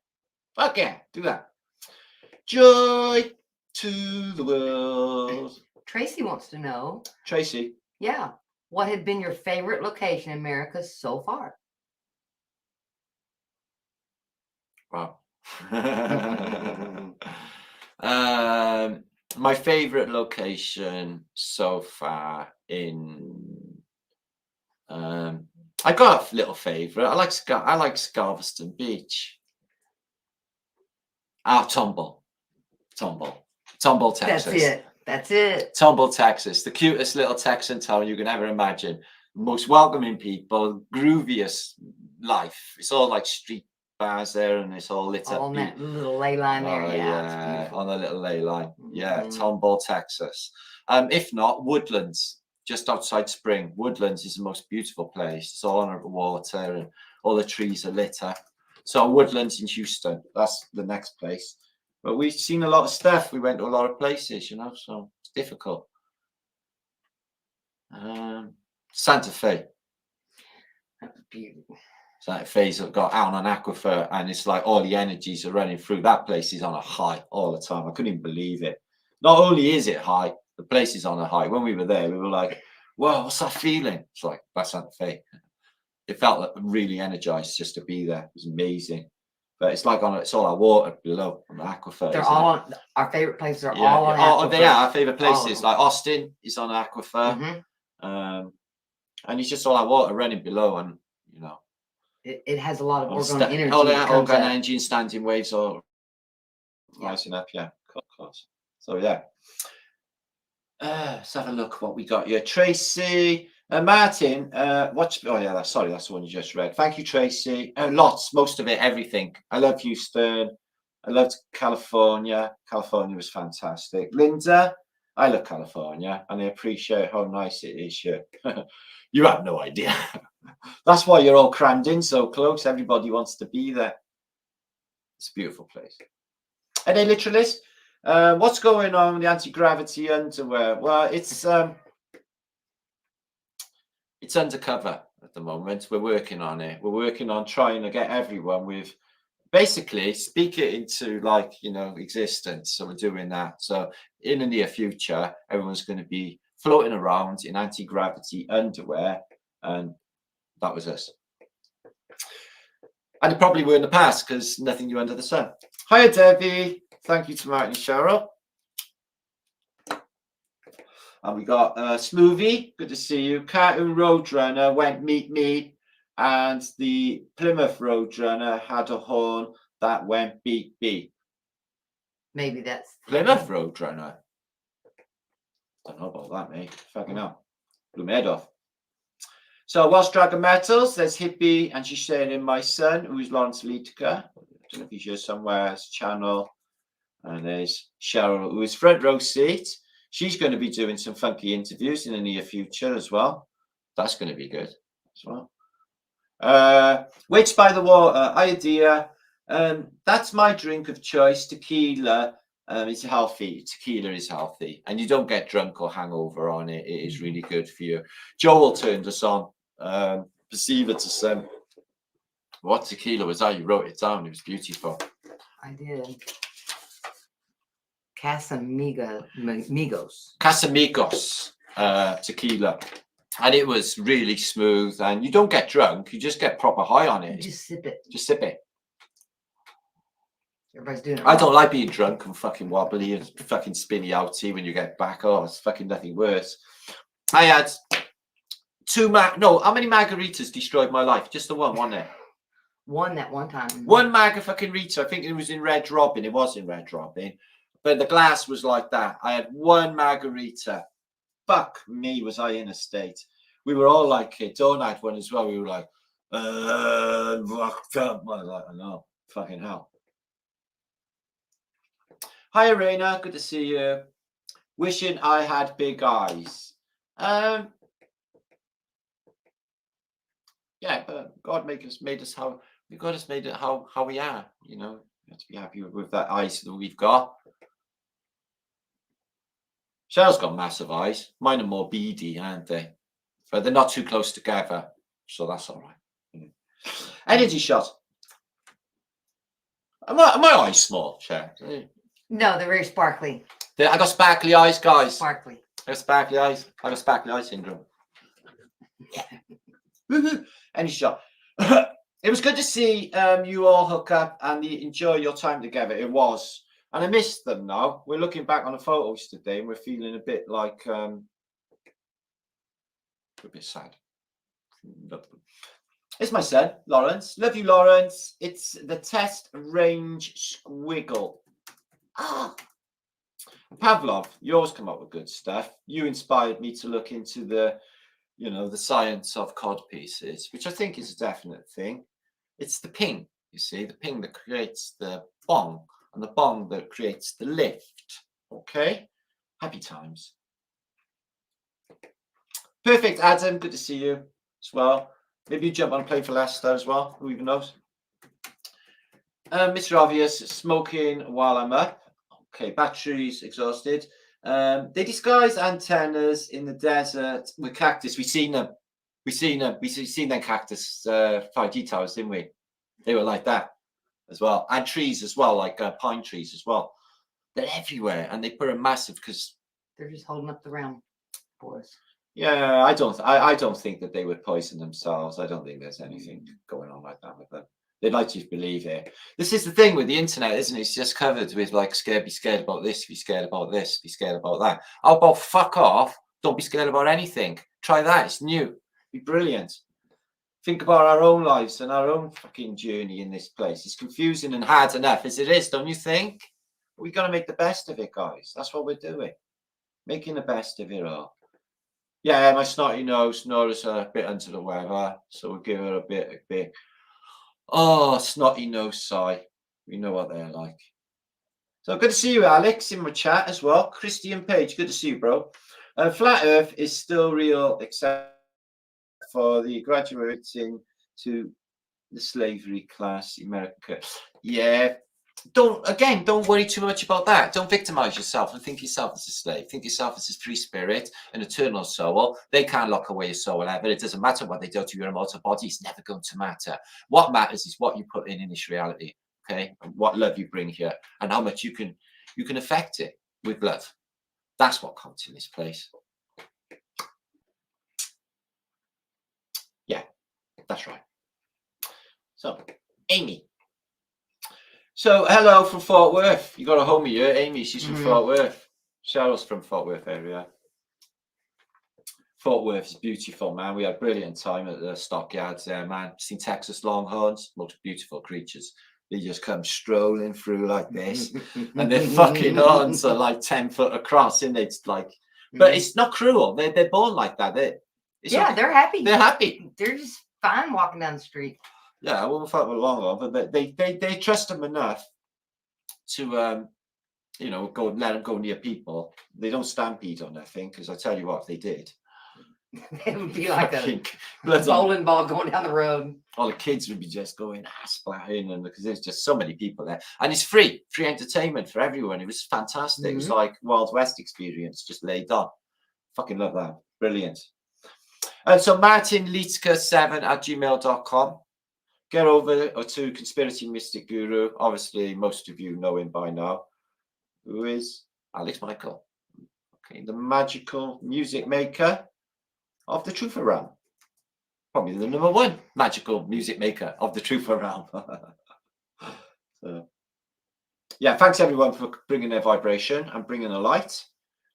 Fuck yeah, do that. Joy to the world. Tracy wants to know. Tracy. Yeah. What had been your favorite location in America so far? Wow. My favorite location so far I got a little favorite. I like Scarveston Beach. Tomball, Texas. That's it. Tomball, Texas, the cutest little Texan town you can ever imagine. Most welcoming people, grooviest life. It's all like street bars there, and it's all lit All up. on that little ley line there. Oh, Yeah, it's yeah, beautiful. on the little ley line. Yeah, Mhm. Tomball, Texas. If not, Woodlands, just outside Spring. Woodlands is the most beautiful place. It's all under the water, and all the trees are lit up. So Woodlands in Houston, that's the next place. But we've seen a lot of stuff. We went to a lot of places, you know, so it's difficult. Santa Fe. That's beautiful. Santa Fe's got out on an aquifer, and it's like all the energies are running through. That place is on a high all the time. I couldn't even believe it. Not only is it high, the place is on a high. When we were there, we were like, "Whoa, what's that feeling?" It's like, that's Santa Fe. It felt like really energized just to be there. It was amazing. But it's like it's all our water below on the aquifer. They're isn't all it? on our favorite places are Yeah. all on Oh, they are aquifers. our favorite All of places. them. Like Austin is on aquifer. Mhm. And it's just all our water running below, and you know, It has a lot of all orgone energy. all that that comes orgone up. energy and standing waves all Yeah. rising up. Yeah, of course. So yeah, let's have a look what we got here. Tracy, Martin, what's? Oh yeah, sorry, that's the one you just read. Thank you, Tracy. Lots, most of it, everything. I love Houston. I loved California. California was fantastic. Linda, I love California, and I appreciate how nice it is here. You have no idea. That's why you're all crammed in so close. Everybody wants to be there. It's a beautiful place. Any literalist? What's going on with the anti-gravity underwear? Well, it's undercover at the moment. We're working on it. We're working on trying to get everyone with basically speak it into, like, you know, existence. So we're doing that. So in the near future, everyone's going to be floating around in anti-gravity underwear, and that was us. And it probably were in the past, because nothing new under the sun. Hiya, Debbie. Thank you to Martin and Cheryl. And we got Smoothie. Good to see you. Cartoon Roadrunner went meet me. And the Plymouth Roadrunner had a horn that went beep beep. Maybe that's Plymouth Roadrunner. Don't know about that, mate. Fucking hell. Blew my head off. So Welshdragonmetals, there's Hippie, and she's saying in my son, who's Lawrence Liedtke. I don't know if he's here somewhere. It's channel. And there's Cheryl, who is front row seat. She's going to be doing some funky interviews in the near future as well. That's going to be good as well. Which by the water, idea. That's my drink of choice. Tequila. It's healthy. Tequila is healthy, and you don't get drunk or hangover on it. It is really good for you. Joel turned us on. Perceive it to some. What tequila was that? You wrote it down. It was beautiful. I did. Casamigos. Casamigos tequila. And it was really smooth, and you don't get drunk. You just get proper high on it. You just sip it. Just sip it. Everybody's doing it. I don't like being drunk and fucking wobbly and fucking spinny outy when you get back. Oh, it's fucking nothing worse. I had how many margaritas destroyed my life? Just the one, wasn't it? One that one time. One fucking Rita. I think it was in Red Robin. It was in Red Robin. But the glass was like that. I had one margarita. Fuck me, was I in a state. We were all like it. Dawn had one as well. We were like, fucked up. I was like, I know, fucking hell. Hi, Arena. Good to see you. Wishing I had big eyes. Yeah, but God made us how God has made it how we are. You know, you have to be happy with that eyes that we've got. Cheryl's got massive eyes. Mine are more beady, aren't they? But they're not too close together, so that's all right. Energy shot. Are my eyes small, Cheryl? No, they're very sparkly. I got sparkly eyes, guys. Sparkly. I got sparkly eyes. I got sparkly eye syndrome. Energy shot. It was good to see you all hook up and enjoy your time together. It was. And I missed them now. We're looking back on the photos today, and we're feeling a bit like a bit sad. It's my son, Lawrence. Love you, Lawrence. It's the test range squiggle. Pavlov, you always come up with good stuff. You inspired me to look into the science of cod pieces, which I think is a definite thing. It's the ping. You see, the ping that creates the bong, and the bong that creates the lift. Okay, happy times. Perfect, Adam. Good to see you as well. Maybe you jump on and play for Leicester as well. Who even knows? Mr. Obvious, smoking while I'm up. Okay, batteries exhausted. They disguise antennas in the desert with cactus. We've seen them. We've seen them cactus 5G towers, didn't we? They were like that as well, and trees as well, like pine trees as well. They're everywhere, and they put a massive because they're just holding up the realm for us. Yeah, I don't think that they would poison themselves. I don't think there's anything going on like that with them. They'd like you to believe it. This is the thing with the internet, isn't it? It's just covered with like be scared about this, be scared about this, be scared about that. How about fuck off? Don't be scared about anything. Try that. It's new. Be brilliant. Think about our own lives and our own fucking journey in this place. It's confusing and hard enough as it is, don't you think? We're gonna make the best of it, guys. That's what we're doing. Making the best of it all. Yeah, my snotty nose notice a bit under the weather, so we'll give her a bit. Oh, snotty nose sigh. We know what they're like. So good to see you, Alex, in my chat as well. Christian Page, good to see you, bro. Flat Earth is still real, except for the graduating to the slavery class, America. Yeah. Don't worry too much about that. Don't victimize yourself and think yourself as a slave. Think yourself as a free spirit, an eternal soul. They can't lock away your soul ever. It doesn't matter what they do to your immortal body. It's never going to matter. What matters is what you put in this reality, okay? And what love you bring here, and how much you can affect it with love. That's what counts in this place. Yeah, that's right. So, Amy. So, hello from Fort Worth. You got a homie here, Amy. She's from Fort Worth. Cheryl's from Fort Worth area. Fort Worth is beautiful, man. We had a brilliant time at the stockyards there, man. Seen Texas Longhorns, most beautiful creatures. They just come strolling through like this, and their fucking horns are like 10 foot across, and it's like, but it's not cruel. They're born like that. They're happy. They're happy. They're just fine walking down the street. Yeah, I wouldn't fuck with Longhorn, but they trust them enough to go let them go near people. They don't stampede on that thing, because I tell you what, if they did, it would be like a bowling ball going down the road. All the kids would be just going splattering, and because there's just so many people there, and it's free entertainment for everyone. It was fantastic. It was like Wild West experience, just laid on. Fucking love that. Brilliant. And so Martin Liedtkes7@gmail.com. Get over to Conspiracy Mystic Guru. Obviously, most of you know him by now. Who is Alex Michael? Okay, the magical music maker of the Truth Realm. Probably the #1 magical music maker of the Truth Realm. So, yeah, thanks everyone for bringing their vibration and bringing a light,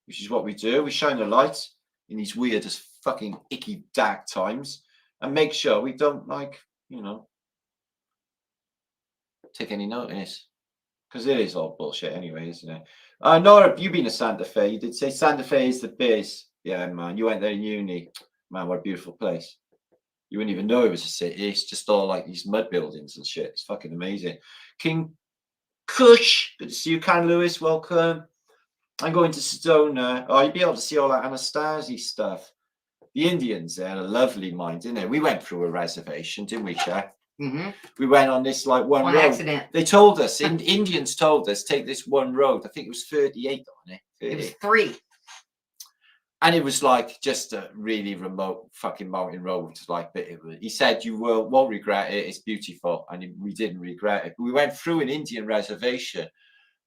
which is what we do. We shine a light in these weird as fucking icky dark times, and make sure we don't take any notice, because it is all bullshit anyway, isn't it? Nora, you've been to Santa Fe. You did say Santa Fe is the biz. Yeah, man. You went there in uni. Man, what a beautiful place. You wouldn't even know it was a city. It's just all like these mud buildings and shit. It's fucking amazing. King Kush, good to see you. Can Lewis, welcome. I'm going to Sedona. Oh, you'll be able to see all that Anastasi stuff. The Indians, they're a lovely mind, didn't they? We went through a reservation, didn't we, Shaq? We went on this like one road. Accident. They told us, Indians told us, take this one road. I think it was 38 on it. 38. It was 3. And it was like just a really remote fucking mountain road. Like, he said, you won't regret it. It's beautiful. And we didn't regret it. But we went through an Indian reservation,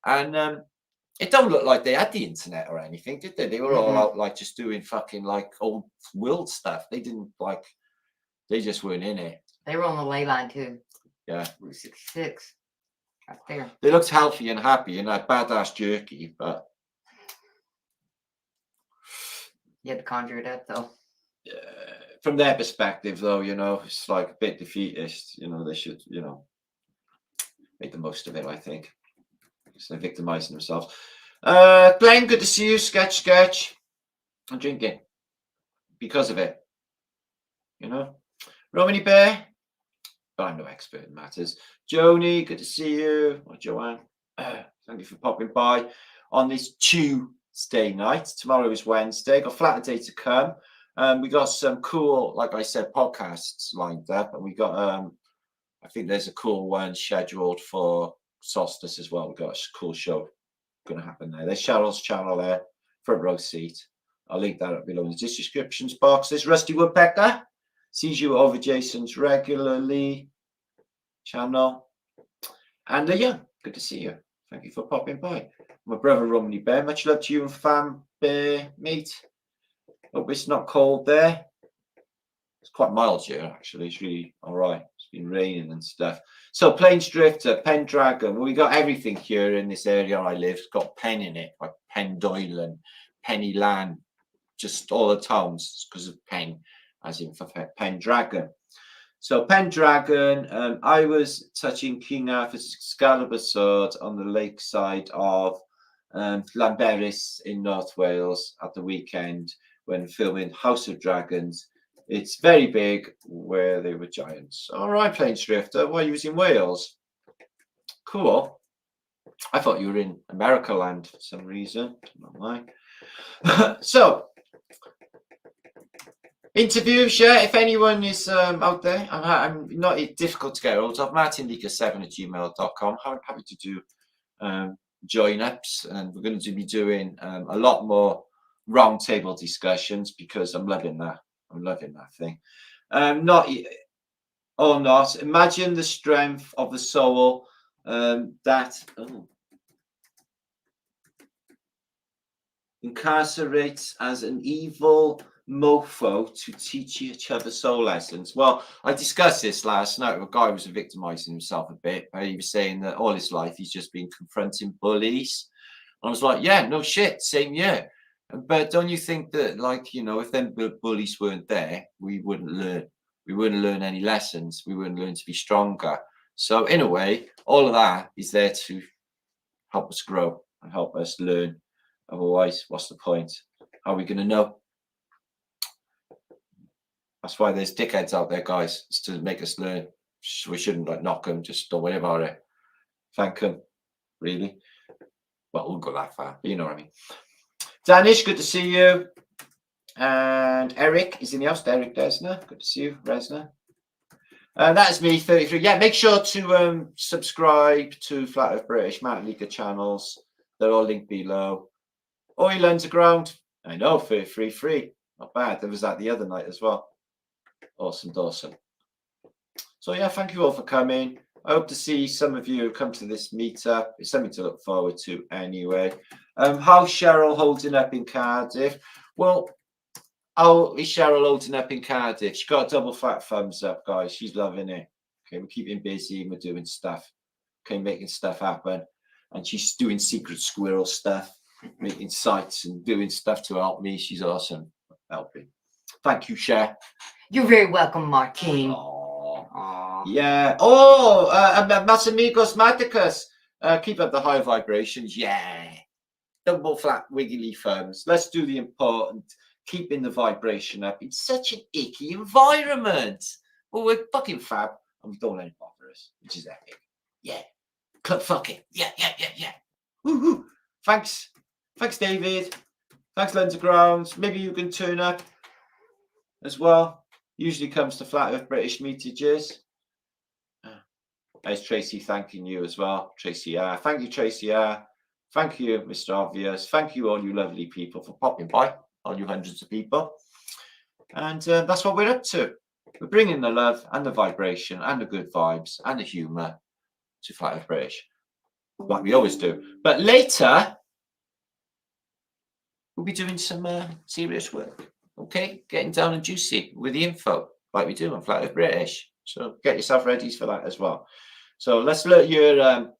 and it don't look like they had the internet or anything, did they? They were all out like just doing fucking like old world stuff. They didn't like, they just weren't in it. They were on the ley line too. Yeah. Route 66. Right there. They looked healthy and happy and had badass jerky, but you had to conjure it up though. From their perspective though, it's like a bit defeatist. They should, make the most of it, I think. So they're victimizing themselves. Glenn, good to see you. Sketch. I'm drinking because of it. Romany Bear, but I'm no expert in matters. Joni, good to see you. Or Joanne, thank you for popping by on this Tuesday night. Tomorrow is Wednesday. Got Flatetrday to come. We got some cool, like I said, podcasts lined up, and we got I think there's a cool one scheduled for Solstice as well. We've got a cool show going to happen there. There's Cheryl's channel there, front row seat. I'll link that up below in the descriptions box. There's Rusty Woodpecker. Sees you over Jason's regularly channel. And yeah, good to see you. Thank you for popping by. My brother Romney Bear, much love to you and fam bear mate. Hope it's not cold there. It's quite mild here actually. It's really all right. It's been raining and stuff. So Plains Drifter, Pendragon. We got everything here in this area I live. It's got Pen in it, like Pendoylan, Pennyland, just all the towns because of Pen, as in for Pendragon. So Pendragon, I was touching King Arthur's Excalibur sword on the lakeside of Llanberis in North Wales at the weekend when filming House of Dragons. It's very big where they were giants. All right, Plains Drifter. Why are you in Wales? Cool. I thought you were in America land for some reason. Not mine. So, interviews, yeah. If anyone is out there, I'm not difficult to get hold of. martinleaker7@gmail.com. I'm happy to do join ups, and we're going to be doing a lot more roundtable discussions because I'm loving that. I'm loving that thing. Not or not. Imagine the strength of the soul that incarcerates as an evil mofo to teach each other soul lessons. Well, I discussed this last night. A guy was victimizing himself a bit. He was saying that all his life he's just been confronting bullies. And I was like, yeah, no shit, same year. But don't you think that, like, you know, if them bullies weren't there, we wouldn't learn. We wouldn't learn any lessons. We wouldn't learn to be stronger. So in a way, all of that is there to help us grow and help us learn. Otherwise, what's the point? How are we going to know? That's why there's dickheads out there, guys. It's to make us learn. We shouldn't like knock them. Just don't worry about it. Thank them. Really? Well, we'll go that far. But you know what I mean. Danish, good to see you. And Eric is in the house. Eric Desner, good to see you. Resner. That is me, 33. Yeah, make sure to subscribe to Flat Earth British, Liedtkes channels. They're all linked below. Oil Underground. I know, 33 free. Not bad. There was that the other night as well. Awesome, awesome. So yeah, thank you all for coming. I hope to see some of you come to this meetup. It's something to look forward to anyway. How's Cheryl holding up in Cardiff? Well, how is Cheryl holding up in Cardiff? She got a double fat thumbs up, guys. She's loving it. Okay, we're keeping busy and we're doing stuff. Okay, making stuff happen. And she's doing secret squirrel stuff, making sites and doing stuff to help me. She's awesome. Helping. Thank you, Cher. You're very welcome, Martin. Aww. Yeah. Oh, Masamigos Maticus. Keep up the high vibrations. Yeah. Double flat wiggly thumbs. Let's do the important. Keeping the vibration up. It's such an icky environment. Well, we're fucking fab and we don't let it bother us, which is epic. Yeah. Clubfuckit. Yeah. Woohoo. Thanks. Thanks, David. Thanks, Underground. Maybe you can turn up as well. Usually comes to Flat Earth British meetages. There's Tracy thanking you as well. Tracy R. Thank you, Tracy R. Thank you, Mr. Obvious. Thank you, all you lovely people, for popping by. All you hundreds of people. And that's what we're up to. We're bringing the love and the vibration and the good vibes and the humour to Flat Earth British, like we always do. But later, we'll be doing some serious work. Okay, getting down and juicy with the info, like we do on Flat Earth British. So get yourself ready for that as well. So let's let your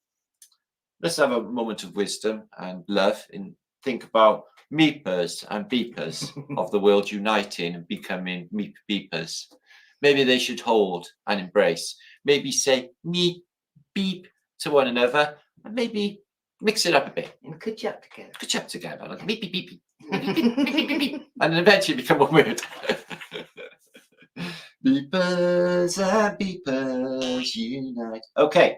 let's have a moment of wisdom and love and think about meepers and beepers of the world uniting and becoming meep beepers. Maybe they should hold and embrace. Maybe say meep beep to one another, and maybe mix it up a bit. And good job together. Good job together. Like meep beep beep. Beep, beep, beep, beep, beep, beep, beep. And then eventually become one word. Beepers and beepers unite. Okay.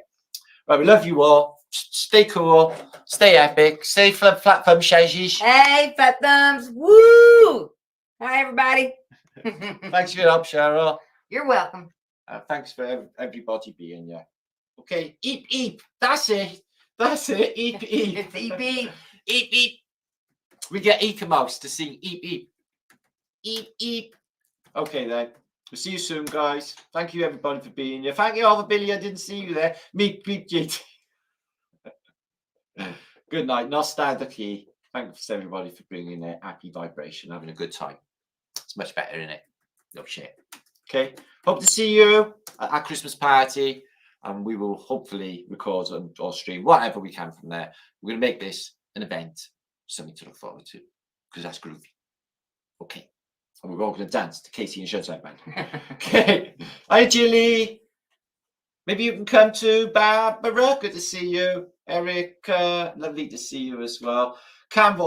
Right, we love you all. Stay cool. Stay epic. Stay flat thumb shazes. Hey, fat thumbs. Woo! Hi, everybody. Thanks for your help, Cheryl. You're welcome. Thanks for everybody being here. Okay, eep, eep. That's it. That's it. Eep, eep. It's EP. Eep, eep. We get Eka Mouse to sing eep, eep. Eep, eep. Okay, then. We'll see you soon, guys. Thank you, everybody, for being here. Thank you, Oliver Billy. I didn't see you there. Meet, GT. Good night. Nostalgia. Thanks, everybody, for bringing a happy vibration, having a good time. It's much better, isn't it? No shit. Okay. Hope to see you at our Christmas party, and we will hopefully record or stream whatever we can from there. We're going to make this an event, something to look forward to, because that's groovy. Okay. And we're all going to dance to Casey and Shutouts Band. Okay. Hi, Jilly. Maybe you can come to Barbara. Good to see you. Eric, lovely to see you as well. Campbell.